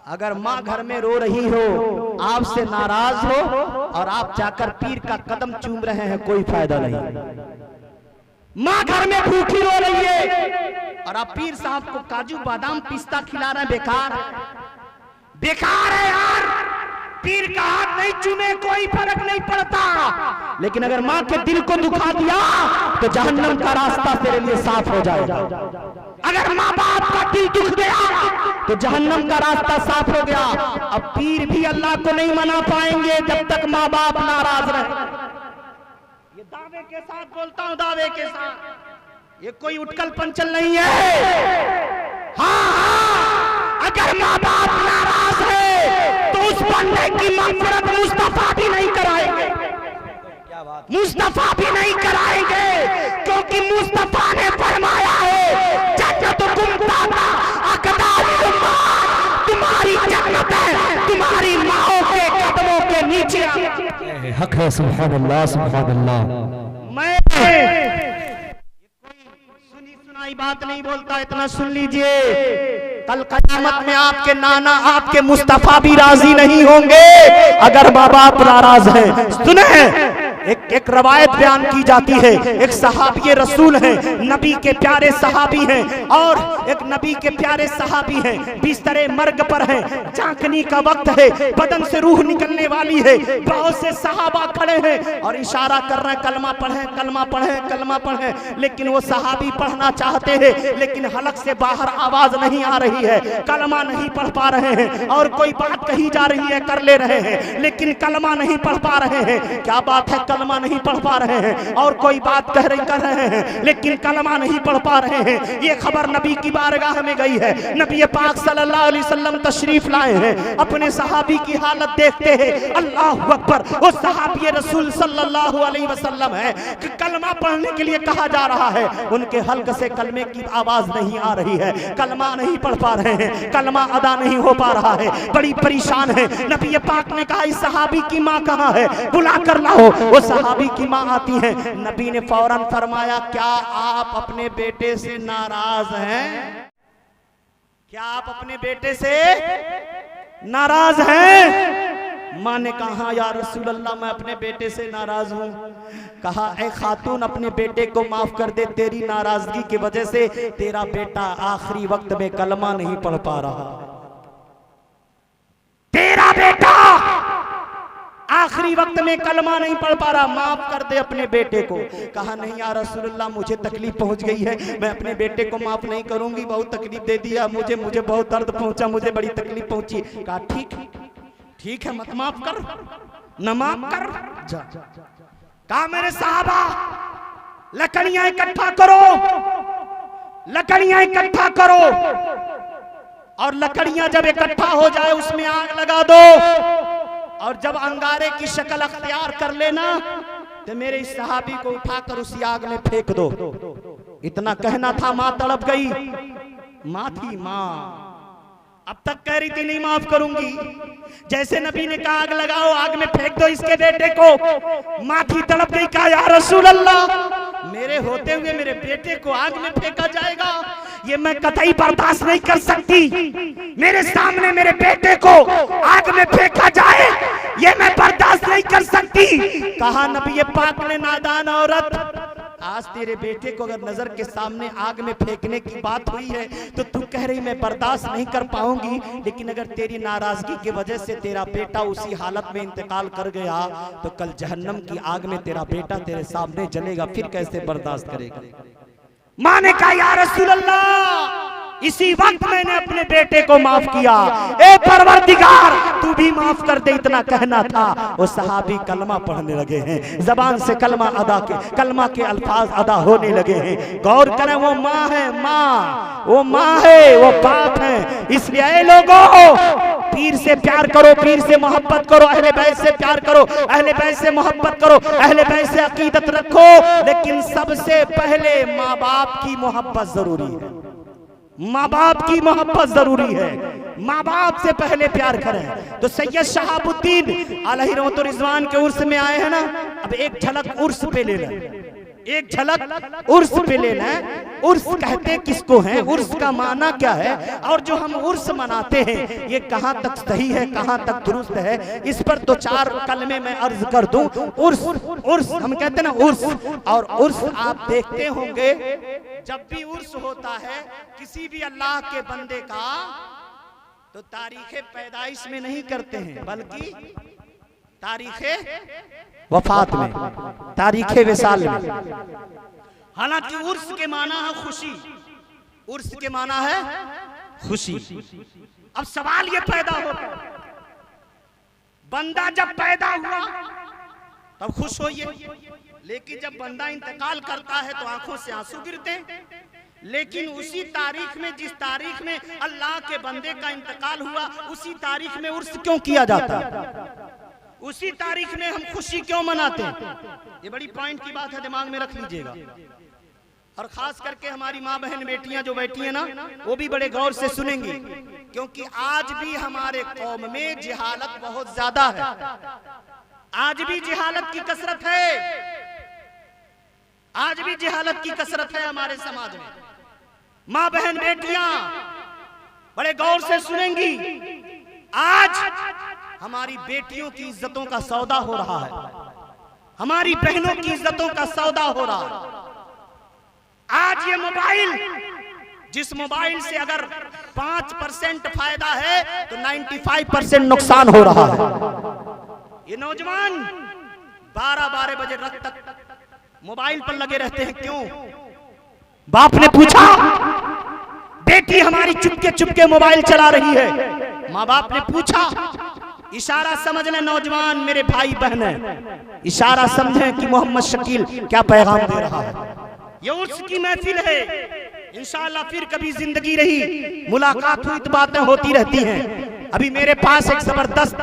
अगर माँ घर में रो रही हो, आपसे नाराज हो, और आप जाकर पीर का कदम चूम रहे हैं, कोई फायदा नहीं। माँ घर में भूखी रो रही है और आप पीर साहब को काजू बादाम पिस्ता खिला रहे हैं, बेकार बेकार है यार। पीर का हाथ नहीं चूमे कोई फर्क नहीं पड़ता, लेकिन अगर माँ के दिल को दुखा दिया तो जहन्नम का रास्ता तेरे लिए साफ हो जाएगा। अगर माँ बाप का दिल दुख गया तो जहन्नम का रास्ता साफ हो गया। अब पीर भी अल्लाह को नहीं मना पाएंगे जब तक माँ बाप नाराज रहे। ये दावे के साथ बोलता हूं, दावे के साथ, ये कोई उठकल पंचल नहीं है। हाँ, अगर माँ बाप नाराज है तो उस बंदे की मग़फ़िरत मुस्तफा भी नहीं कराएंगे, मुस्तफा भी नहीं कराएंगे, क्योंकि मुस्तफा ने फरमाया है, जन्नतुकुम ताता अक़दामिल उम्महात, तुम्हारी जन्नत है तुम्हारी माओ के कदमों के नीचे। हक है, सुभान अल्लाह, सुभान अल्लाह। मैं सुनी सुनाई बात नहीं बोलता, इतना सुन लीजिए, कल क़यामत में आपके नाना आपके मुस्तफा भी राजी नहीं होंगे अगर माँ बाप नाराज हैं। सुने, एक रवायत बयान की जाती है, एक सहाबी रसूल हैं, नबी के प्यारे सहाबी हैं, और एक नबी के प्यारे सहाबी हैं, बिस्तरे मर्ग पर हैं, झांकनी का वक्त है, बदन से रूह निकलने वाली है, बहुत से सहाबा खड़े हैं और इशारा कर रहे हैं, कलमा पढ़ें, कलमा पढ़ें, कलमा पढ़ें। लेकिन वो सहाबी पढ़ना चाहते हैं, लेकिन हलक से बाहर आवाज नहीं आ रही है, कलमा नहीं पढ़ पा रहे हैं, और कोई बात कही जा रही है, कर ले रहे हैं, लेकिन कलमा नहीं पढ़ पा रहे हैं। क्या बात है, कलमा नहीं पढ़ पा रहे हैं, और कोई बात कर रहे हैं, लेकिन कलमा नहीं पढ़ पा रहे हैं। ये खबर नबी की बारगाह में गई है, नबी पाक सल्लल्लाहु अलैहि वसल्लम तशरीफ लाए हैं, अपने सहाबी की हालत देखते हैं, अल्लाहु अकबर, वो सहाबी रसूल सल्लल्लाहु अलैहि वसल्लम है कि कलमा पढ़ने के लिए कहा जा रहा है, उनके हल्क से कलमे की आवाज नहीं आ रही है, कलमा नहीं पढ़ पा रहे हैं, कलमा अदा नहीं हो पा रहा है, बड़ी परेशान है। नबी पाक ने कहा, इस सहाबी की माँ कहाँ है, बुला कर लाओ। वो सहाबी की माँ आती है, नबी ने फौरन फरमाया, क्या आप अपने बेटे से नाराज हैं? क्या आप अपने बेटे से नाराज हैं? माँ ने कहा, या रसूल अल्लाह, मैं अपने बेटे से नाराज हूँ। कहा, ए खातून, अपने बेटे को माफ कर दे, तेरी नाराजगी की वजह से तेरा बेटा आखिरी वक्त में कलमा नहीं पढ़ पा रहा। तेरा बेटा आखिरी वक्त में कलमा नहीं पढ़ पा रहा, माफ कर दे अपने बेटे को। कहा, नहीं या रसूलुल्लाह, मुझे तकलीफ पहुंच गई है, मैं अपने बेटे को माफ नहीं करूंगी, बहुत तकलीफ दे दिया मुझे, मुझे बहुत दर्द पहुंचा, मुझे बड़ी तकलीफ पहुंची। कहा, ठीक है, मत माफ कर, न माफ कर, जा। कहा, मेरे साहबा, लकड़ियां इकट्ठा करो, लकड़ियां इकट्ठा करो, और लकड़ियां जब इकट्ठा हो जाए उसमें आग लगा दो, और जब अंगारे की शक्ल अख्तियार कर लेना तो मेरे इस सहाबी को उठाकर उसी आग में फेंक दो। इतना कहना था, मां तड़प गई। मां थी मां, अब तक कह रही थी नहीं माफ करूंगी। जैसे नबी ने कहा आग लगाओ, आग में फेंक दो इसके बेटे को, मां थी तड़प गई। कहा या रसूल अल्लाह, मेरे होते हुए मेरे बेटे को आग में फेंका जाएगा, ये मैं कतई बर्दाश्त नहीं कर सकती। मेरे सामने मेरे बेटे को आग में फेंका जाए, ये मैं बर्दाश्त नहीं कर सकती। कहा नबी पाक ने, नादान औरत, आज तेरे बेटे को अगर नजर के सामने आग में फेंकने की बात हुई है तो तू कह रही मैं बर्दाश्त नहीं कर पाऊंगी, लेकिन अगर तेरी नाराजगी की वजह से तेरा बेटा उसी हालत में इंतकाल कर गया तो कल जहन्नम की आग में तेरा बेटा तेरे सामने जलेगा, फिर कैसे बर्दाश्त करेगा। मां ने कहा या रसूल अल्लाह, इसी वक्त मैंने अपने बेटे को माफ किया। ए परवरदिगार, तू भी माफ कर दे, इतना कहना था। वो सहाबी कलमा पढ़ने लगे हैं, जबान से कलमा के अल्फाज अदा होने लगे हैं। गौर करें, वो माँ है, माँ, वो माँ है, वो बाप है। इसलिए ऐ लोगों, पीर से प्यार करो, पीर से मोहब्बत करो, अहले बैत से प्यार करो, अहले बैत से मोहब्बत करो, अहले बैत से अकीदत रखो, लेकिन सबसे पहले माँ बाप की मोहब्बत जरूरी है। माँ बाप की मोहब्बत जरूरी है, माँ बाप से पहले प्यार करें। तो सैयद शहाबुद्दीन अलैहि रहमतुर रिजवान के उर्स में आए हैं ना, अब एक झलक उर्स पे ले लें, एक झलक उर्स पे लेना है। उर्स कहते किसको हैं, उर्स का माना क्या है, और जो हम उर्स मनाते हैं ये कहाँ तक सही है, कहाँ तक दुरुस्त है, इस पर दो चार कलमे मैं अर्ज कर दूं। उर्स, उर्स हम कहते हैं ना, उर्स, और उर्स आप देखते होंगे जब भी उर्स होता है किसी भी अल्लाह के बंदे का, तो तारीखे पैदाइश में नहीं करते हैं, बल्कि तारीखे वफात में, तारीखे विसाल में। हालांकि उर्स के माना है खुशी, उर्स के माना है खुशी। अब सवाल ये पैदा होता है, बंदा जब पैदा हुआ तब खुश होइए, लेकिन जब बंदा इंतकाल करता है तो आंखों से आंसू गिरते हैं। लेकिन उसी तारीख में, जिस तारीख में अल्लाह के बंदे का इंतकाल हुआ, उसी तारीख में उर्स क्यों किया जाता है, उसी तारीख में हम खुशी क्यों मनाते हैं? ये बड़ी पॉइंट की बात है, दिमाग में रख लीजिएगा। और खास करके हमारी माँ बहन बेटियां जो बैठी हैं ना, वो भी बड़े गौर से सुनेंगी, क्योंकि आज भी हमारे कौम में जिहालत बहुत ज्यादा है, आज भी जिहालत की कसरत है, आज भी जिहालत की कसरत है हमारे समाज में। माँ बहन बेटियां बड़े गौर से सुनेंगी, आज हमारी बेटियों की इज्जतों का सौदा हो रहा है, हमारी बहनों की इज्जतों का सौदा हो रहा है। आज ये मोबाइल, जिस मोबाइल से अगर 5% फायदा है तो 95% नुकसान हो रहा है। ये नौजवान 12-12 बजे रात तक मोबाइल पर लगे रहते हैं, क्यों? बाप ने पूछा, बेटी हमारी चुपके चुपके मोबाइल चला रही है। माँ बाप ने पूछा, इशारा समझ ले नौजवान मेरे भाई बहन है, इशारा समझे कि मोहम्मद शकील क्या पैगाम दे रहा है। ये उर्स की महफिल है, इंशाअल्लाह फिर कभी जिंदगी रही मुलाकात हुई तो बातें होती रहती हैं। अभी मेरे पास एक जबरदस्त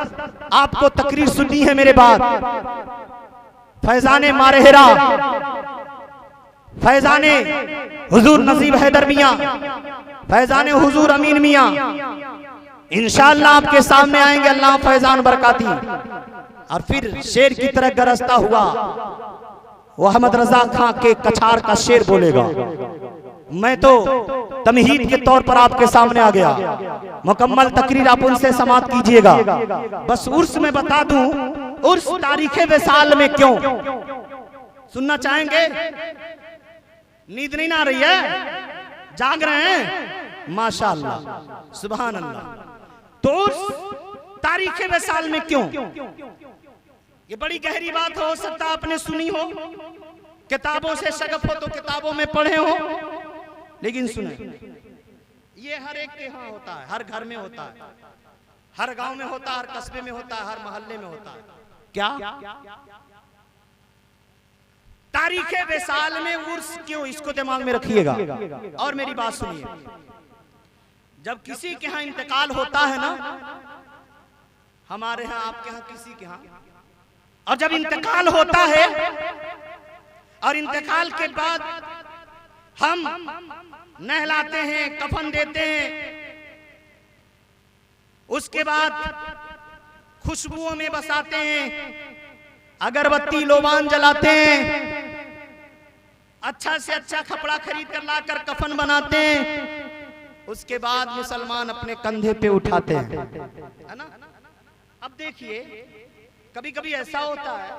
आपको तकरीर सुननी है मेरे बाद। फैजाने मारेहरा, फैजाने हुजूर नजीब हैदर मियां, फैजाने हुजूर अमीन मियां इंशाअल्लाह आपके सामने आएंगे, अल्लाह फैजान बरकाती। और फिर शेर की तरह गरजता हुआ वो अहमद रजा खां के कछार का शेर बोलेगा। मैं तो तमहीद के तौर पर आपके सामने आ गया, मुकम्मल तकरीर आप उनसे समाप्त कीजिएगा। बस उर्स में बता दूं, उर्स तारीखे विसाल में क्यों सुनना चाहेंगे? नींद नहीं आ रही है, जाग रहे हैं? माशाअल्लाह, सुभान अल्लाह। तो उर्स तारीखे विसाल में क्यों? ये बड़ी गहरी बात हो सकता आपने सुनी हो, किताबों से शगफ हो तो किताबों में पढ़े हो, लेकिन सुने, ये हर एक के यहाँ होता है, हर घर में होता है, हर गांव में होता है, हर कस्बे में होता है, हर मोहल्ले में होता है। क्या तारीख वेसाल में उर्स क्यों, इसको दिमाग में रखिएगा और मेरी बात सुनिए। जब किसी के यहाँ इंतकाल होता है ना, हमारे यहाँ आपके यहाँ किसी के यहाँ, और जब इंतकाल होता है और इंतकाल के बाद हम नहलाते हैं, कफन देते हैं, उसके बाद खुशबुओं में बसाते हैं, अगरबत्ती लोबान जलाते हैं, अच्छा से अच्छा कपड़ा खरीद कर लाकर कफन बनाते हैं, उसके बाद मुसलमान अपने कंधे पे उठाते हैं, है ना। अब देखिए कभी कभी ऐसा होता है,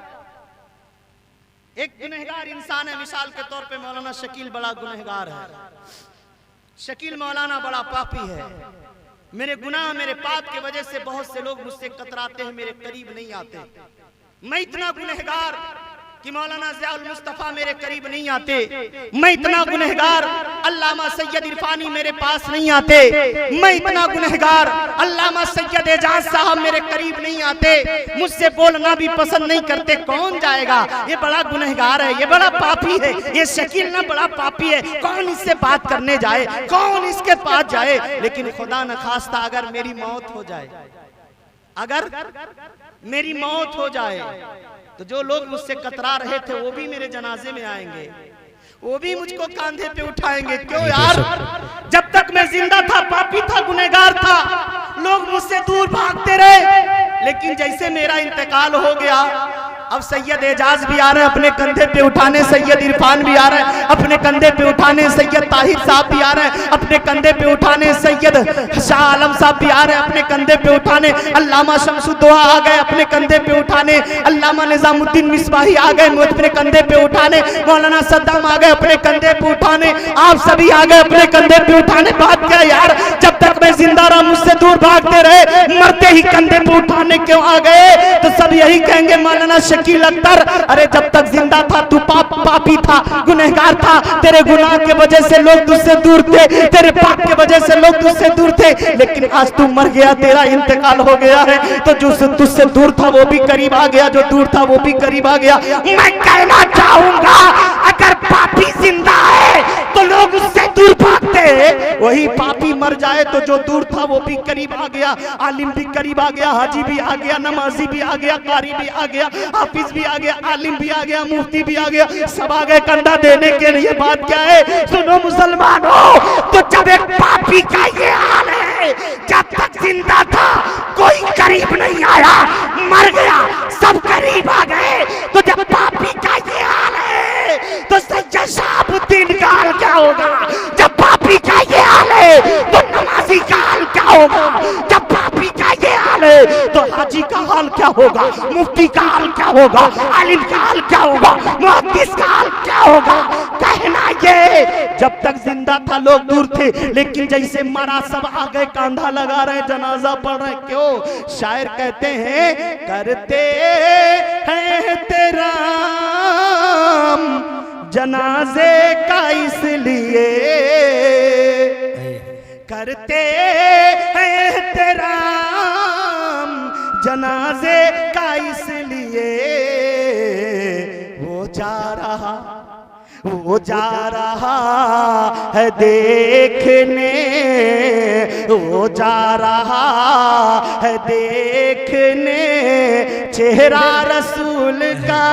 एक गुनहगार इंसान है, मिसाल के तौर पे मौलाना शकील बड़ा गुनहगार है, शकील मौलाना बड़ा पापी है, मेरे गुनाह मेरे पाप की वजह से बहुत से लोग मुझसे कतराते हैं, मेरे करीब नहीं आते। मैं इतना गुनहगार कि मौलाना ज़ियाउल मुस्तफा मेरे करीब नहीं आते, मैं इतना गुनहगार अल्लामा सैयद इरफानी मेरे पास नहीं आते, मैं इतना गुनहगार अल्लामा सैयद एजाज साहब मेरे करीब नहीं आते, मुझसे बोलना भी पसंद नहीं करते। कौन जाएगा, ये बड़ा गुनहगार है, ये बड़ा पापी है, ये शकील ना बड़ा पापी है, कौन इससे बात करने जाए, कौन इसके पास जाए। लेकिन खुदा न खास्ता अगर मेरी मौत हो जाए, अगर मेरी मौत हो जाए तो जो लोग मुझसे कतरा रहे थे वो भी मेरे जनाजे में आएंगे, वो भी मुझको कांधे पे उठाएंगे। क्यों यार, जब तक मैं जिंदा था पापी था, गुनहगार था, लोग मुझसे दूर भागते रहे, लेकिन जैसे मेरा इंतकाल हो गया, अब सैयद एजाज भी आ रहे हैं अपने कंधे पे उठाने, सैयद इरफान भी आ रहे हैं अपने कंधे पे उठाने, सैयद ताहिर साहब भी आ रहे हैं अपने कंधे पे उठाने, सैयद शाह आलम साहब भी आ रहे हैं अपने कंधे पे उठाने, अल्लामा शमसुद्दोहा आ गए अपने कंधे पे उठाने, अल्लामा निजामुद्दीन मिसबाही आ गए अपने कंधे पे उठाने, मौलाना सद्दाम आ गए अपने कंधे पे उठाने, आप सभी आ गए अपने कंधे पे उठाने। बात क्या यार, जब तक मैं जिंदा रहा मुझसे दूर भागते रहे, मरते ही कंधे पे उठाने क्यों आ गए? तो सब यही कहेंगे मौलाना शकील अख्तर, अरे जब तक जिंदा था तू पापी था, गुनहगार था, तेरे गुनाह के वजह से लोग तुझसे दूर थे, तेरे पाप के वजह से लोग तुझसे दूर थे, लेकिन आज तू मर गया, तेरा इंतकाल हो गया है, तो जो तुझसे दूर था वो भी करीब आ गया, जो दूर था वो भी करीब आ गया। मैं कहना चाहूंगा अगर पापी जिंदा है तो लोग उससे दूर भागते हैं, वही पापी मर जाए तो जो दूर था वो भी करीब आ गया, आलिम भी करीब आ गया, हाजी भी आ गया, नमाजी भी आ गया, कारी भी आ गया, हाफिज भी आ गया, आलिम भी आ गया, मुफ्ती भी आ गया, सब आ गए कंधा देने के लिए। बात क्या है, सुनो मुसलमानों, तो जब एक पापी का ये हाल है, जब तक जिंदा था कोई करीब नहीं आया, मर गया सब करीब आ गए, तो जब पापी का ये हाल है तो सैयद शहाबुद्दीन का हाल क्या होगा? जब पापी का ये हाल है तो नमाजी का हाल क्या होगा? जब पापी का ये हाल है तो हाजी का हाल क्या होगा? मुफ्ती का हाल क्या होगा? आलिम का हाल क्या होगा? मुहद्दिस का हाल क्या होगा? कहना ये, जब तक जिंदा था लोग दूर थे, लेकिन जैसे मरा सब आ गए, कांधा लगा रहे, जनाजा पढ़ रहे। क्यों? शायर कहते हैं करते हैं तेरा जनाजे का इसलिए, करते हैं तेरा जनाजे का इसलिए, वो जा रहा है देखने, वो जा रहा है देखने चेहरा रसूल का,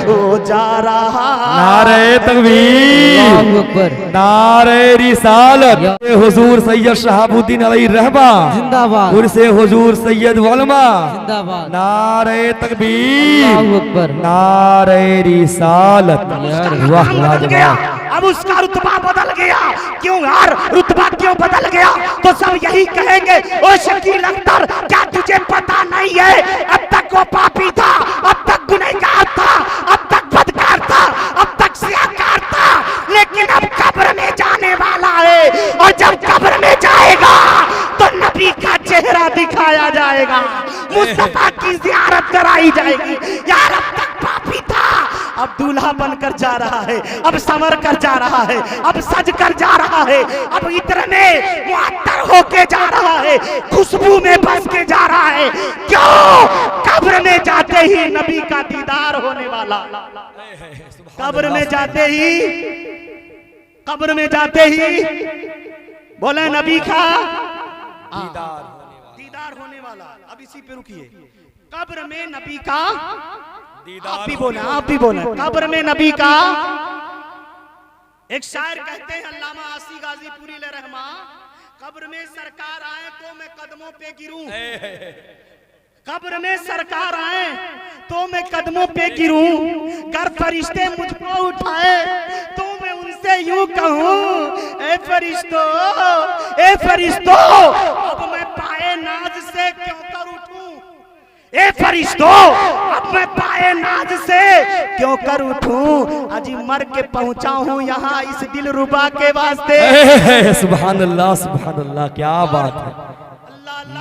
वो जा रहा। नारे तकबीर, नारे रिसालत, हुजूर सैयद शहाबुद्दीन अलैहि रहमा जिंदाबाद, उर्से हुजूर सैयद वलमा जिंदाबाद, नारे तकबीर, अल्लाहु अकबर, नारे रिसालत। वाह बदल गया, अब उसका रुतबा बदल गया। क्यों यार, रुतबा क्यों बदल गया? तो सब यही कहेंगे, ओ शकील अख्तर क्या तुझे पता नहीं है, अब तक वो पापी था, अब तक गुनहगार था, अब तक बदकार था, अब तक सियाकार था, लेकिन अब कब्र में जाने वाला है, और जब कब्र में जाएगा तो नबी का चेहरा दिखाया जाएगा, मुस्तफा की जियारत कराई जाएगी। यार अब तक पापी था, अब दूल्हा बनकर जा रहा है, अब संवर कर जा रहा है, अब सज कर जा रहा है, अब इत्र में मुअत्तर होके जा रहा है, खुशबू में बस के जा रहा है। क्यों? कब्र में जाते ही नबी का दीदार होने वाला, कब्र में जाते ही बोले नबी का दीदार होने वाला। अब इसी पे रुकिए, कब्र में नबी का दीदार, आप भी बोले कब्र में नबी का। एक शायर कहते हैं अल्लामा आसी गाजीपुरी रहमा, कब्र में सरकार आए तो मैं कदमों पे गिरूं, कब्र में सरकार आए तो मैं कदमों पे गिरूं, कर फरिश्ते मुझको उठाए तो मैं उनसे यूं कहूं, ए फरिश्तों अब मैं पाए नाज से क्यों कर उठूं, ए फरिश्तों अब मैं पाए नाज से क्यों कर उठूं, अजी मर के पहुंचा हूं यहाँ इस दिल रुबा के वास्ते। सुभान अल्लाह, क्या बात है,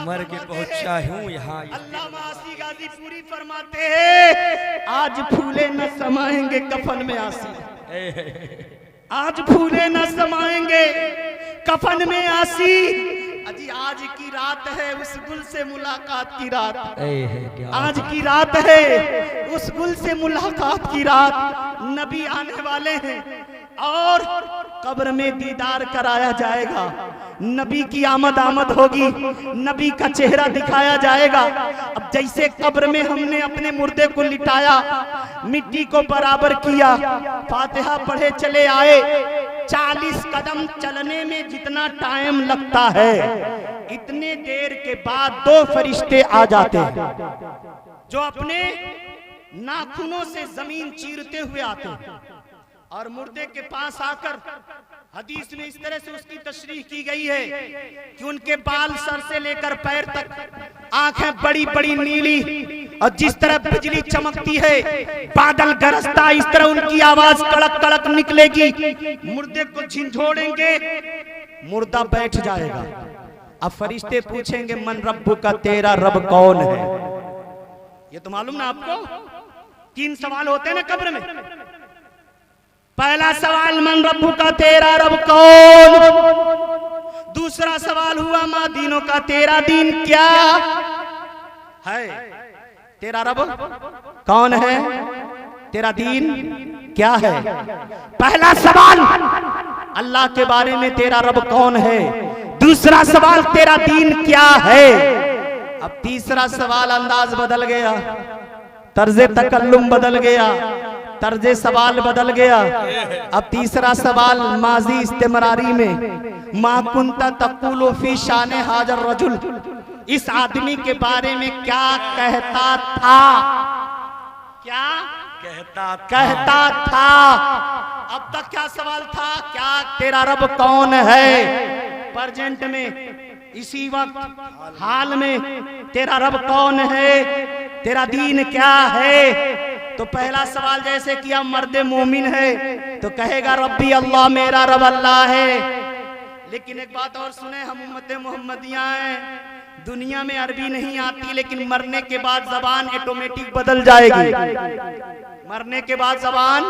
मर के पहुंचा हूँ यहाँ। अल्लामा आसी गाजीपुरी फरमाते हैं, आज फूले न समाएंगे कफन में आसी, आज फूले न समाएंगे कफन में आसी, अजी आज की रात है उस गुल से मुलाकात की रात, आज की रात है उस गुल से मुलाकात की रात, नबी आने वाले हैं और कब्र में दीदार कराया जाएगा, नबी की आमद होगी, नबी का चेहरा दिखाया जाएगा। अब जैसे कब्र में हमने अपने मुर्दे को लिटाया, मिट्टी को बराबर किया, फातिहा पढ़े चले आए, 40 कदम चलने में जितना टाइम लगता है इतने देर के बाद 2 फरिश्ते आ जाते हैं जो अपने नाखूनों से जमीन चीरते हुए आते हैं और मुर्दे के पास आकर, हदीस में इस तरह से उसकी तशरीह की गई है कि उनके बाल सर से लेकर पैर तक, आंखें बड़ी बड़ी नीली और जिस तरह बिजली चमकती है, बादल गरजता, इस तरह उनकी आवाज कड़क कड़क निकलेगी, मुर्दे को झिंझोड़ेंगे, मुर्दा बैठ जाएगा। अब फरिश्ते पूछेंगे मन रब्बु का, तेरा रब कौन है? ये तो मालूम ना आपको, 3 सवाल होते हैं ना कब्र में। पहला सवाल मन रब्बु का, तेरा रब कौन? दूसरा सवाल हुआ माँ दीनों का, तेरा दीन क्या है? तेरा रब कौन है, तेरा दीन क्या है? पहला सवाल अल्लाह के बारे में, तेरा रब कौन है। दूसरा सवाल तेरा दीन क्या है। अब तीसरा सवाल अंदाज बदल गया, तर्जे तकल्लुम बदल गया, तर्जे सवाल बदल गया। अब तीसरा सवाल माजी इस्तेमरारी में, मा कुंता तक़ूलु फी शाने हाजर रजुल, इस आदमी के बारे में क्या कहता था, क्या कहता था। अब तक क्या सवाल था, क्या तेरा रब कौन है। प्रेजेंट में इसी वक्त हाल में तेरा रब कौन है, तेरा दीन क्या है। तो पहला सवाल जैसे कि आप मर्द मोमिन है तो कहेगा रब्बी अल्लाह, मेरा रब अल्लाह है। लेकिन एक बात और सुने, हम उम्मत मोहम्मदिया हैं, दुनिया में अरबी नहीं आती, लेकिन मरने के बाद जबान ऑटोमेटिक बदल जाएगी, मरने के बाद जबान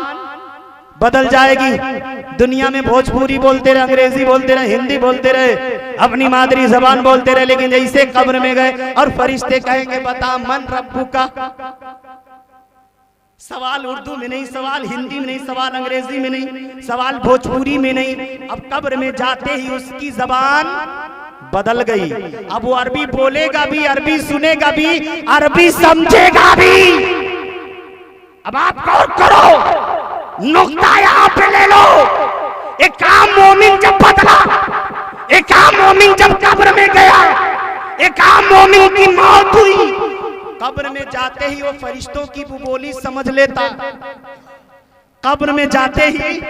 बदल जाएगी। दुनिया में भोजपुरी बोलते रहे, अंग्रेजी बोलते रहे, हिंदी बोलते रहे, अपनी मादरी जबान बोलते रहे, लेकिन जैसे कब्र में गए और फरिश्ते कहेंगे बता मन रब्बू का, सवाल उर्दू में नहीं, सवाल हिंदी में नहीं, सवाल अंग्रेजी में नहीं, सवाल भोजपुरी में नहीं। अब कब्र में जाते ही उसकी जबान बदल गई। अब वो अरबी बोलेगा भी, अरबी सुनेगा भी, अरबी समझेगा भी। अब आप गौर करो, नुक्ता यहाँ पे ले लो। एक आम मोमिन जब बदला, एक आम मोमिन जब कब्र में गया, एक आम मोमिन की मौत हुई, कब्र में जाते ही वो फरिश्तों की बोली समझ लेता। कब्र में जाते ही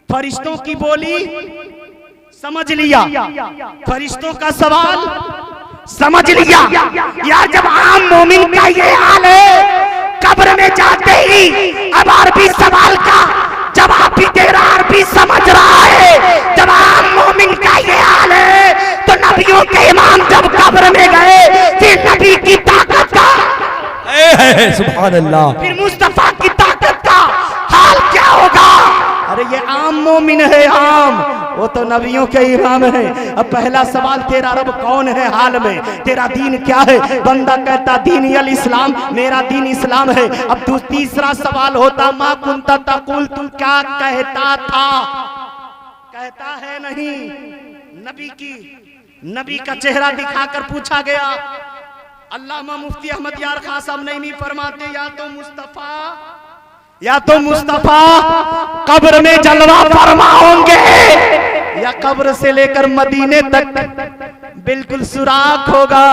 फरिश्तों की बोली समझ लिया, फरिश्तों का सवाल समझ लिया। या जब आम मोमिन का ये हाल है, कब्र में जाते ही अब अरबी सवाल का जवाब भी दे रहा, अरबी समझ रहा है। जब आम मोमिन का ये हाल है तो नबियों के इमाम जब कब्र में गए, फिर नबी की ताकत का, सुभान अल्लाह, फिर मुस्तफा की ताकत का हाल क्या होगा। अरे ये आम मोमिन है, आम, वो तो नबियों के इमाम है। अब पहला सवाल, तेरा रब कौन है हाल में, तेरा दीन क्या है? बंदा कहता दीन अल इस्लाम, मेरा दीन इस्लाम है। अब तीसरा सवाल होता मा कुंता तकुल, तुम क्या कहता था? कहता है नहीं। नबी का चेहरा दिखाकर पूछा गया। अल्लामा मुफ्ती अहमद यार खान साहब नहीं फरमाते या तो मुस्तफा कब्र में जलवा फरमा होंगे, या कब्र से लेकर मदीने तक बिल्कुल सुराख होगा।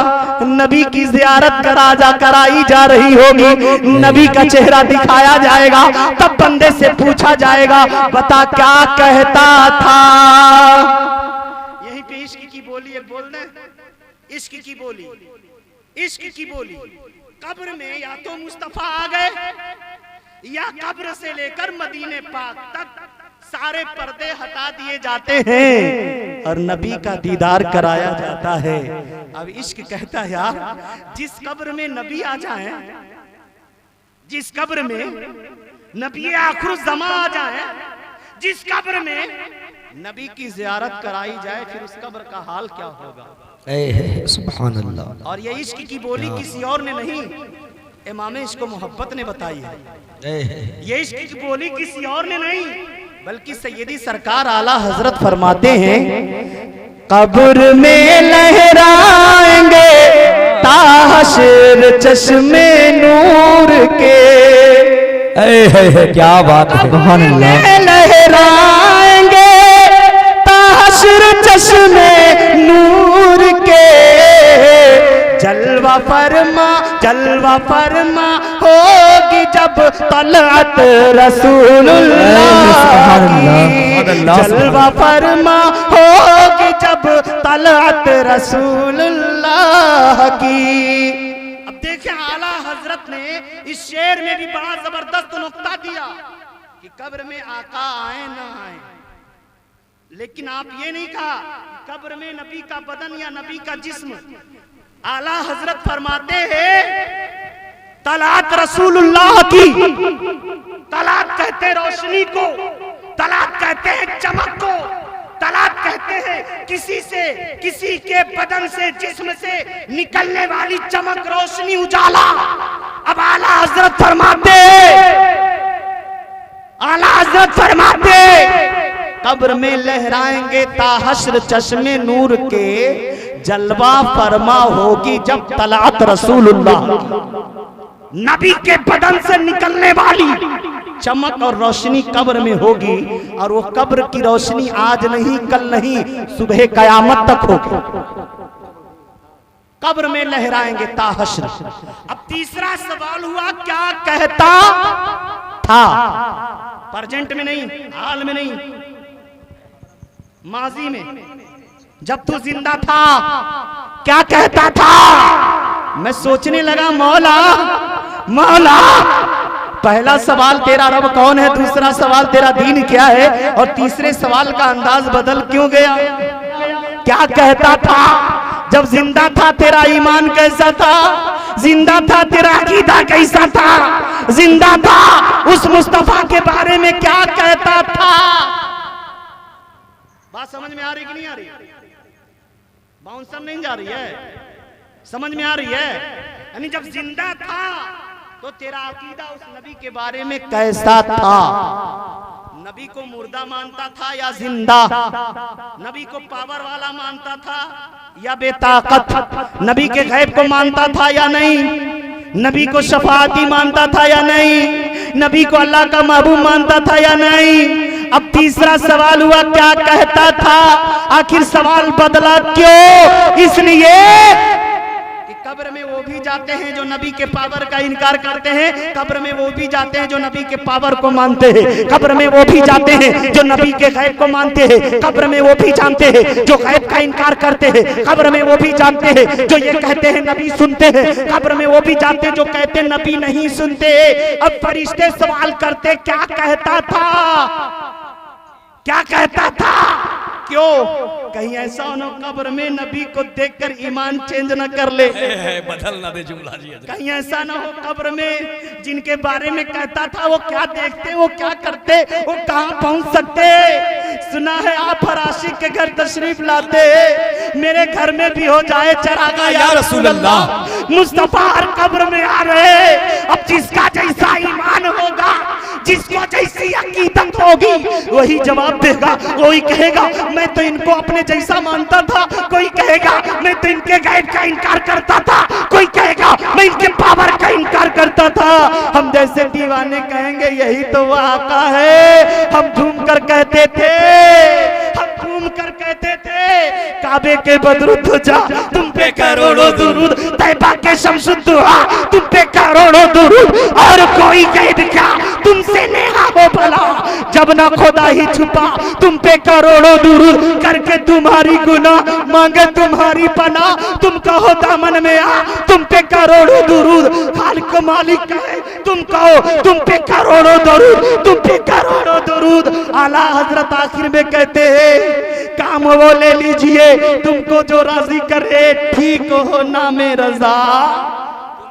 नबी की जियारत कराई जा रही होगी, नबी का चेहरा दिखाया जाएगा, तब बंदे से पूछा जाएगा बता क्या कहता था। यही पे इश्क की बोली है, बोल दे इश्क की बोली, इश्क की बोली। कब्र में या तो मुस्तफा आ गए, या कब्र से लेकर मदीने पाक तक सारे पर्दे हटा दिए जाते हैं और नबी का दीदार कराया जाता है। अब इश्क कहता है यार, जिस कब्र में नबी आ जाए, जिस कब्र में नबी आखिर जमा आ जाए, जिस कब्र में नबी की जियारत कराई जाए, फिर उस कब्र का हाल क्या होगा? सुभान अल्लाह। और ये इश्क की बोली किसी और ने नहीं, इमाम इश्क मोहब्बत ने बताई है। ये इश्क की बोली किसी और ने नहीं, बल्कि सैयदी सरकार आला हजरत फरमाते हैं, कब्र में लहराएंगे ताहशर चश्मे नूर के। क्या बात है, सुभान अल्लाह। लहराएंगे ताहशर चश्मे नूर के, जलवा फरमा होगी जब तलअत रसूलुल्लाह की, जलवा फरमा होगी जब तलअत रसूलुल्लाह की। अब देखें आला हजरत ने इस शेर में भी बड़ा जबरदस्त नुक्ता दिया कि कब्र में आका आए ना आए, लेकिन आप ये नहीं कहा कब्र में नबी का बदन या नबी का जिस्म। आला हजरत फरमाते हैं तलात रसूलुल्लाह की, तलात कहते रोशनी को, तलात कहते हैं चमक को, तलात कहते हैं किसी के बदन से जिस्म से निकलने वाली चमक, रोशनी, उजाला। अब आला हजरत फरमाते कब्र में लहराएंगे ताहश्र चश्मे नूर के, जलवा फरमा होगी जब तलात रसूलुल्लाह, नबी के बदन से निकलने वाली चमक और रोशनी कब्र में होगी। और वो कब्र की रोशनी आज नहीं, कल नहीं, सुबह कयामत तक होगी। कब्र में लहराएंगे ताहश्र। अब तीसरा सवाल हुआ क्या कहता था? प्रेजेंट में नहीं, हाल में नहीं, माजी में, जब तू जिंदा था क्या कहता था? मैं सोचने लगा मौला पहला सवाल तेरा रब कौन है, दूसरा सवाल तेरा दीन क्या है, और तीसरे सवाल का अंदाज बदल क्यों गया? क्या कहता था? जब जिंदा था तेरा ईमान कैसा था? जिंदा था तेरा अकीदा कैसा था? जिंदा था उस मुस्तफा के बारे में क्या कहता था? बात समझ में आ रही कि नहीं आ रही? बाउंसर नहीं जा रही है, समझ में आ रही है? यानी जब जिंदा था तो तेरा अकीदा उस नबी के बारे में कैसा था? नबी को मुर्दा मानता था या जिंदा? नबी को पावर वाला मानता था या बेताकत? नबी के गैब को मानता था या नहीं? नबी को शफाअती मानता था या नहीं? नबी को अल्लाह का महबूब मानता था या नहीं? अब तीसरा सवाल हुआ क्या कहता था? आखिर सवाल बदला क्यों? इसलिए कि कब्र में वो भी जाते हैं जो नबी के पावर का इनकार करते हैं, कब्र में वो भी जाते हैं जो नबी के पावर को मानते हैं, कब्र में वो भी जाते हैं जो नबी के गैब को मानते हैं, कब्र में वो भी जानते हैं जो गैब का इनकार करते हैं, कब्र में वो भी जानते हैं जो ये कहते हैं नबी सुनते हैं, कब्र में वो भी जानते हैं जो कहते हैं नबी नहीं सुनते। अब फरिश्ते सवाल करते क्या कहता था? क्या कहता था? क्यों? कहीं ऐसा हो कब्र में नबी को देखकर ईमान चेंज न कर ले, बदल ना दे जुमला जी। कहीं ऐसा ना हो कब्र में जिनके बारे में कहता था वो क्या देखते, वो क्या करते, वो कहां पहुंच सकते। सुना है आप हर आशिक के घर तशरीफ लाते, मेरे घर में भी हो जाए चरागा या रसूल अल्लाह। मुस्तफा हर कब्र में आ रहे, अब जिसका जैसा ईमान होगा, जिसको जैसी अकीदत होगी, वही जवाब देगा। कोई कहेगा मैं तो इनको अपने जैसा मानता था, कोई कहेगा मैं तो इनके गैब का इनकार करता था, कोई कहेगा मैं इनके पावर का इनकार करता था। हम जैसे दीवाने कहेंगे यही तो वो आका है। हम घूम कर कहते थे, हम घूम कर कहते थे, काबे के बदरुद जा तुम पे करोड़ों दुरूद, तैबा के शमसुद्दुआ तुम पे करोड़ों दुरूद, और कोई गैब क्या तुमसे नेहा हो भला, जब ना खुदा ही छुपा तुम पे करोड़ों दुरूद, करके तुम्हारी गुनाह मांगे तुम्हारी पनाह, तुम कहो दामन में आ तुम पे करोड़ों दुरूद, खालिक मालिक कहे तुम कहो तुम पे करोड़ों दुरूद, तुम पे करोड़ों दुरूद। आला हजरत आखिर में कहते हैं काम वो ले लीजिए तुमको जो राजी करे, ठीक हो ना में रजा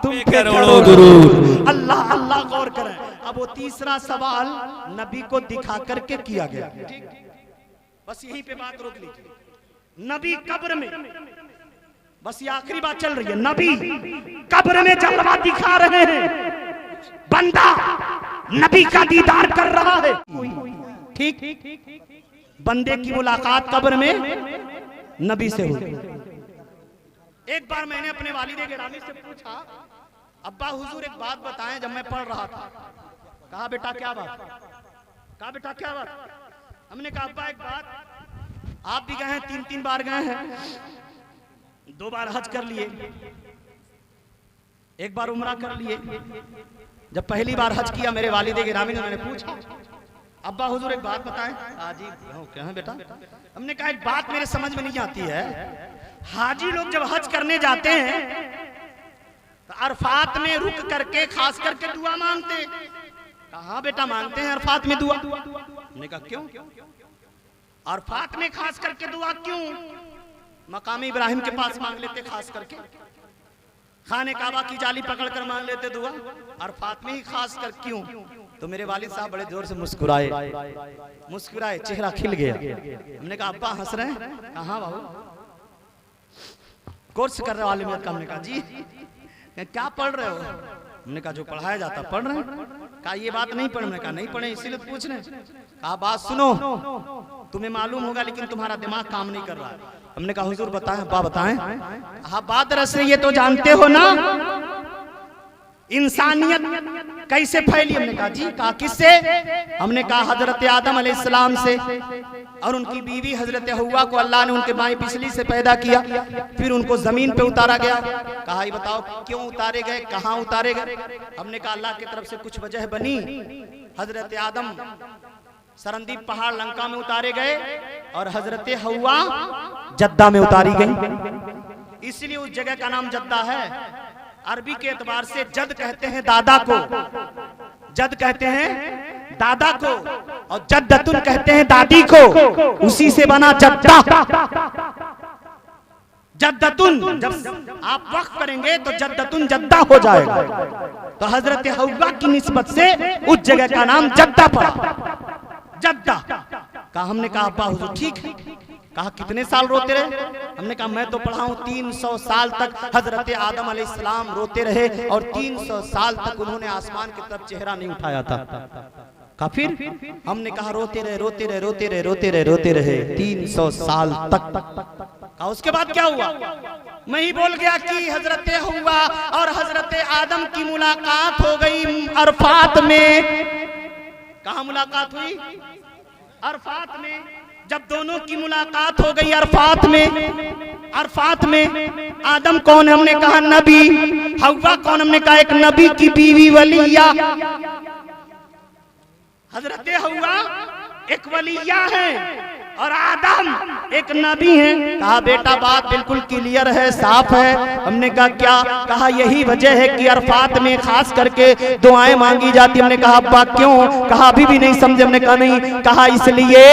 तुम पे करोड़ों दुरूद। अल्लाह अल्लाह गौर करें। अब वो तीसरा सवाल नबी को दिखा करके किया गया, बस यहीं पे बात रोक लीजिए। नबी कब्र में, बस ये आखिरी बात चल रही है, नबी कब्र में जलवा दिखा रहे हैं, बंदा नबी का दीदार कर रहा है। ठीक, बंदे की मुलाकात कब्र में नबी से हुई। एक बार मैंने अपने वालिद गिरामी से पूछा, अब्बा हुजूर एक बात बताएं, जब मैं पढ़ रहा था। कहा बेटा क्या बात? कहा बेटा क्या बात? हमने कहा अब्बा एक बात, आप भी गए हैं, 3 बार गए हैं, 2 बार हज कर लिए, 1 बार उम्रा कर लिए। जब पहली बार हज किया मेरे वालिद गिरामी ने, मैंने पूछा अब्बा हुजूर एक बात बताएं। हाजी क्या है बेटा? हमने कहा एक बात मेरे समझ में नहीं आती है, हाजी लोग जब हज करने जाते हैं तो अरफात में रुक करके खास करके दुआ मांगते। कहा बेटा मांगते हैं अरफात में दुआ? हमने कहा क्यों? अरफात में खास करके दुआ क्यों? मकाम इब्राहिम के पास मांग लेते, खास करके खाने काबा की जाली पकड़कर मांग लेते दुआ, अरफात में ही खास कर क्यों? तो मेरे वालिद साहब बड़े जोर से मुस्कुराए, चेहरा खिल गया। हमने कहा अब्बा हंस रहे हैं? कहाँ बाबू? कोर्स कर रहे वाले में का? हमने कहा जी क्या पढ़ रहे हो? हमने कहा जो पढ़ाया जाता पढ़ रहे हैं। कहा ये बात नहीं पढ़े? हमने कहा नहीं पढ़े इसीलिए तो पूछ रहे हैं। कहा बात सुनो, तुम्हें मालूम होगा लेकिन तुम्हारा दिमाग काम नहीं कर रहा है। हमने कहा हुजूर बताएं अब्बा बताएं। हाँ बात दरअसल ये तो जानते हो ना इंसानियत कैसे फैली? हमने कहा जी। कहा किससे? हमने कहा हजरत आदम अलैहिस्सलाम से, और उनकी बीवी हजरत हव्वा को अल्लाह ने उनके बाएं पिछली से पैदा किया, फिर उनको जमीन पे उतारा गया। कहा ये बताओ क्यों उतारे गए, कहाँ उतारे गए? हमने कहा अल्लाह की तरफ से कुछ वजह बनी। हजरत आदम सरंदीप पहाड़ लंका में उतारे गए और हजरत हव्वा जद्दा में उतारी गई, इसलिए उस जगह का नाम जद्दा है। अरबी के एतबार से जद कहते हैं दादा को, जद कहते हैं दादा को, और जद्दतुन कहते हैं दादी को, उसी से बना जद्दा। जद्दतुन जब आप वक्फ करेंगे तो जद्दतुन जद्दा हो जाएगा। तो हजरत हव्वा की निस्बत से उस जगह का नाम जद्दा पड़ा, जद्दा। कहा हमने कहा अब्बा हुजूर ठीक है। कहा कितने साल रोते रहे? हमने कहा मैं तो पढ़ा हूं 300 साल तक हजरत आदम अलैहिस्सलाम रोते रहे और 300 साल तक उन्होंने आसमान की तरफ चेहरा नहीं उठाया था। कहा फिर? हमने कहा रोते रहे रोते रहे रोते रहे रोते रहे रोते रहे 300 साल तक। कहा उसके बाद क्या हुआ? मैं ही बोल गया कि हजरत हव्वा और हजरत आदम की मुलाकात हो गई अरफात में। कहा मुलाकात हुई? अरफात में। जब दोनों की मुलाकात हो गई अरफात में, अरफात में आदम कौन? हमने कहा नबी। हव्वा कौन? हमने कहा एक नबी की बीवी वलिया। हजरत हव्वा एक वलिया है और आदम एक नबी हैं। कहा बेटा बात बिल्कुल क्लियर है, साफ है। हमने कहा क्या? कहा यही वजह है कि अरफात में खास करके दुआएं मांगी जाती। हमने कहा अब्बा क्यों? कहा अभी भी नहीं समझे। हमने कहा नहीं। कहा इसलिए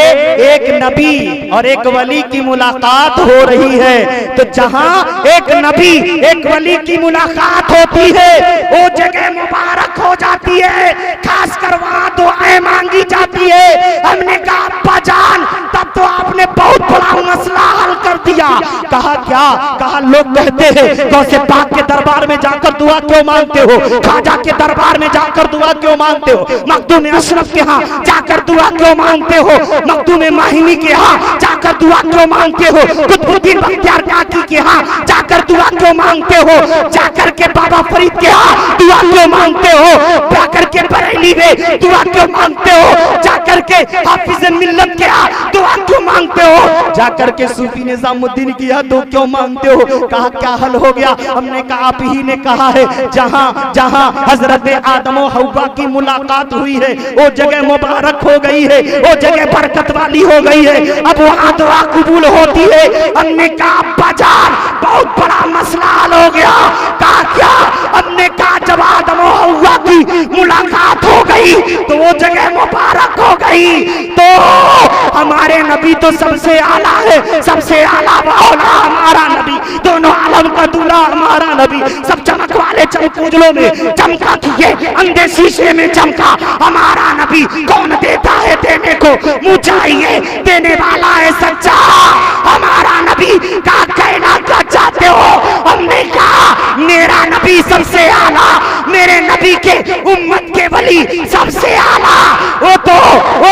एक नबी और एक वली की मुलाकात हो रही है, तो जहां एक नबी एक वली की मुलाकात होती है वो जगह मुबारक हो जाती है, खासकर वहां दुआएं मांगी जाती है। हमने कहा अब्बा जान तब तो आपने बहुत बड़ा मसला हल कर दिया। कहा क्या? कहा लोग कहते हैं गौसे पाक के दरबार में जाकर दुआ क्यों मांगते हो, खाजा के दरबार में जाकर दुआ क्यों मांगते हो, मखदूम अशरफ के यहाँ जाकर दुआ क्यों मांगते हो, मखदूम माहिनी के यहाँ जाकर दुआ क्यों मांगते हो, कुतुबुद्दीन बख्तियार काकी के यहाँ जाकर दुआ क्यों मांगते हो, जाकर के बाबा फरीद के यहाँ दुआ क्यों मांगते हो, जाकर के बरेली में दुआ क्यों मांगते हो, जाकर के हाफिज मिल्लत के यहाँ दुआ क्यों मांगते हो, जाकर के सूफी निजामुद्दीन की यहाँ दुआ क्यों मांगते हो? कहा क्या हल हो गया? हमने कहा आप ही ने कहा है जहां जहां हजरत आदम और हव्वा की मुलाकात हुई है वो जगह मुबारक हो गई है, वो जगह बरकत वाली हो गई है, अब वहां दुआ कबूल होती है। हमने कहा अब्बा जान बहुत बड़ा मसला हल हो गया। कहा क्या? हमने कहा जब आदम और हव्वा की मुलाकात हो गई तो वो जगह मुबारक हो गई, तो हमारे नबी तो सबसे आला है, सबसे आला मौला हमारा नबी, दोनों आलम का दूल्हा हमारा नबी, सब चमक वाले चमकूजलों में चमका किए, अंधे शीशे में चमका हमारा नबी। कौन देता है देने को, मुँह चाहिए देने वाला है सच्चा हमारा नबी। कहा कहना क्या चाहते हो? हमने कहा मेरा नबी सबसे आला, मेरे नबी के उम्मत के वली सबसे आला। वो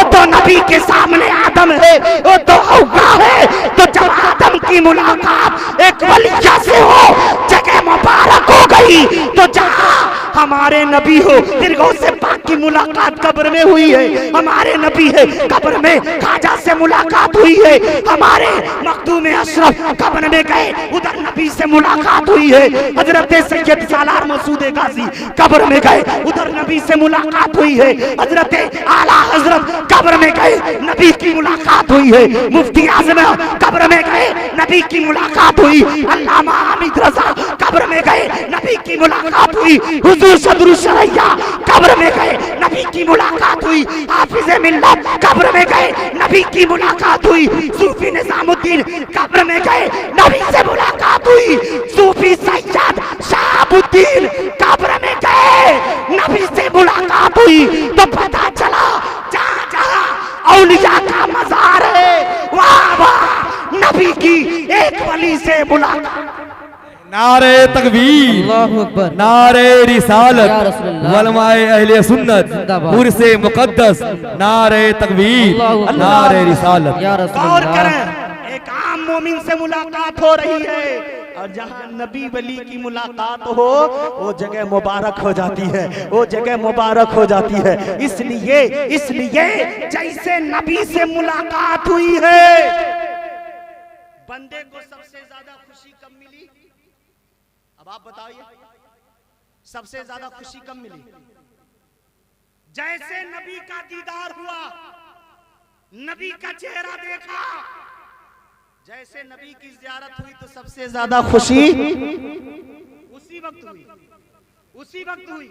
तो नबी के सामने आदम है, वो तो हव्वा है। तो जब आदम की मुलाकात एक वलिया से हो जगह मुबारक हो गई, तो जहां हमारे नबी हो फिर गौसे पाक की मुलाकात कब्र में हुई है, हमारे नबी है कब्र में खाजा से मुलाकात हुई है, हमारे मखदूम अशरफ कब्र में गए उधर नबी से मुलाकात हुई है, हजरत सैयद सालार मसूद गाजी कब्र में गए उधर नबी से मुलाकात हुई है, हजरत आला हजरत कब्र में गए नबी की मुलाकात हुई है, मुफ्ती आजम कब्र में गए नबी की मुलाकात हुई, अल्लामा हामिद रजा कब्र में गए नबी की मुलाकात हुई, हुजूर सदरुल शरैया कब्र में गए नबी की मुलाकात हुई, हाफिज मिल्लत कब्र में गए नबी की मुलाकात हुई, सूफी निजामुद्दीन कब्र में गए नबी से मुलाकात हुई, सूफी सैयद शहाबुद्दीन कब्र में गए नबी से मुलाकात हुई। तो पता चला जहाँ जहाँ औलिया का मजार है वहाँ वहाँ नबी की एक वली से मुलाकात। नारे तकबीर, अल्लाहु अकबर, नारे रिसालत, या रसूलल्लाह, वलमाए अहले सुन्नत, जिंदाबाद, मुर्से मुकद्दस, नारे तकबीर, नारे रिसालत। या गौर रसूलल्लाह। करें, एक आम मोमिन से मुलाकात हो रही है और जहां नबी वली की मुलाकात हो वो जगह मुबारक हो जाती है, वो जगह मुबारक हो जाती है। इसलिए जैसे नबी से मुलाकात हुई है, बंदे को सबसे ज्यादा खुशी कब मिली? अब आप बताइए सबसे ज्यादा खुशी कब मिली? जैसे नबी का दीदार हुआ, नबी का चेहरा देखा, जैसे नबी की ज़ियारत हुई तो सबसे ज्यादा खुशी उसी वक्त हुई।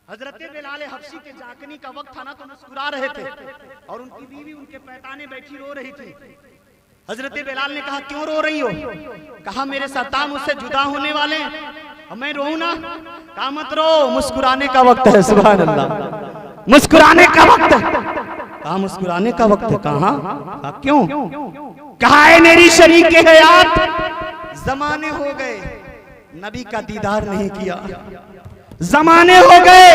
हजरत बिलाल हबशी के जाकनी का वक्त था ना, तो मुस्कुरा रहे थे और उनकी बीवी उनके पैताने बैठी रो रही थी। हजरत बिलाल ने कहा क्यों रो रही हो? कहा मेरे सरताज मुझसे जुदा होने वाले हैं, अब मैं रोऊं ना? कहा मत रो, मुस्कुराने का वक्त है। सुभान अल्लाह, मुस्कुराने का वक्त है। कहा मुस्कुराने का वक्त है? कहा क्यों? कहा है मेरी शरीक हयात जमाने हो गए नबी का दीदार नहीं किया, जमाने हो गए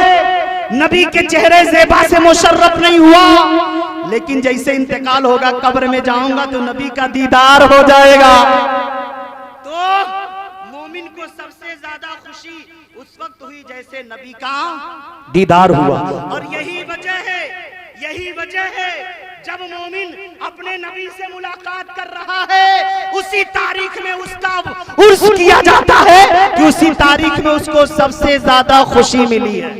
नबी के चेहरे ज़ेबा से मुशर्रफ नहीं हुआ, लेकिन जैसे इंतकाल होगा कब्र में जाऊंगा तो नबी का दीदार हो जाएगा। तो मोमिन को सबसे ज्यादा खुशी उस वक्त हुई जैसे नबी का दीदार हुआ। और यही वजह है जब मोमिन अपने नबी से मुलाकात कर रहा है उसी तारीख में उसका उर्स किया जाता है कि उसी तारीख में उसको सबसे ज्यादा खुशी मिली है।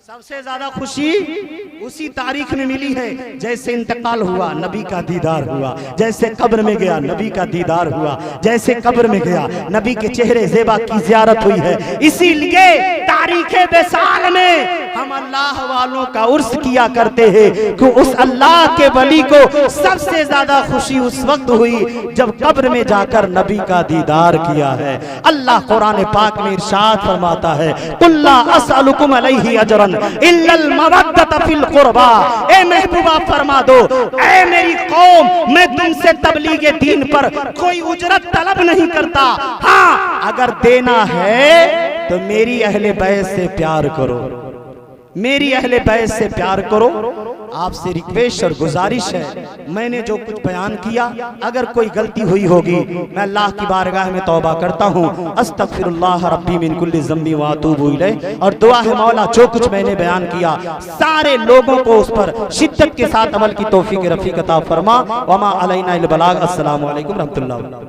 सबसे सबसे ज्यादा खुशी उसी तारीख में मिली है जैसे इंतकाल हुआ नबी का दीदार हुआ, जैसे कब्र में गया नबी का दीदार हुआ, जैसे कब्र में गया नबी के चेहरे ज़ेबा की ज़ियारत हुई है। इसीलिए तारीखे बेसाल में हम अल्लाह वालों का उर्स किया करते हैं कि उस अल्लाह के वली को सबसे ज्यादा खुशी उस वक्त हुई जब कब्र में जाकर नबी का दीदार किया है। अल्लाह कुरान पाक में इरशाद फरमाता है, कुल्ला असअलुकुम अलैहि अजरन इल्लल मवद्दत फिल कुर्बा। ए महबूबा फरमा दो, ए मेरी कौम, मैं तुमसे तबलीगे दीन पर कोई उजरत तलब नहीं करता। हाँ, अगर देना है तो मेरी अहले बैत से प्यार करो, मेरी अहले बैत से प्यार करो। आपसे रिक्वेस्ट और गुजारिश है, मैंने जो कुछ बयान किया अगर कोई गलती हुई होगी मैं अल्लाह की बारगाह में तौबा करता हूँ। अस्तगफिरुल्लाह रब्बी मिन कुल्ली ज़म्बी व अतूबु इलैह। और दुआ है मौला जो कुछ मैंने बयान किया सारे लोगों को उस पर शिद्दत के साथ अमल की तौफीक रफ़ीक अता फरमा। वमा अलैना इल बलाग। अस्सलामु अलैकुम रहमतुल्लाह।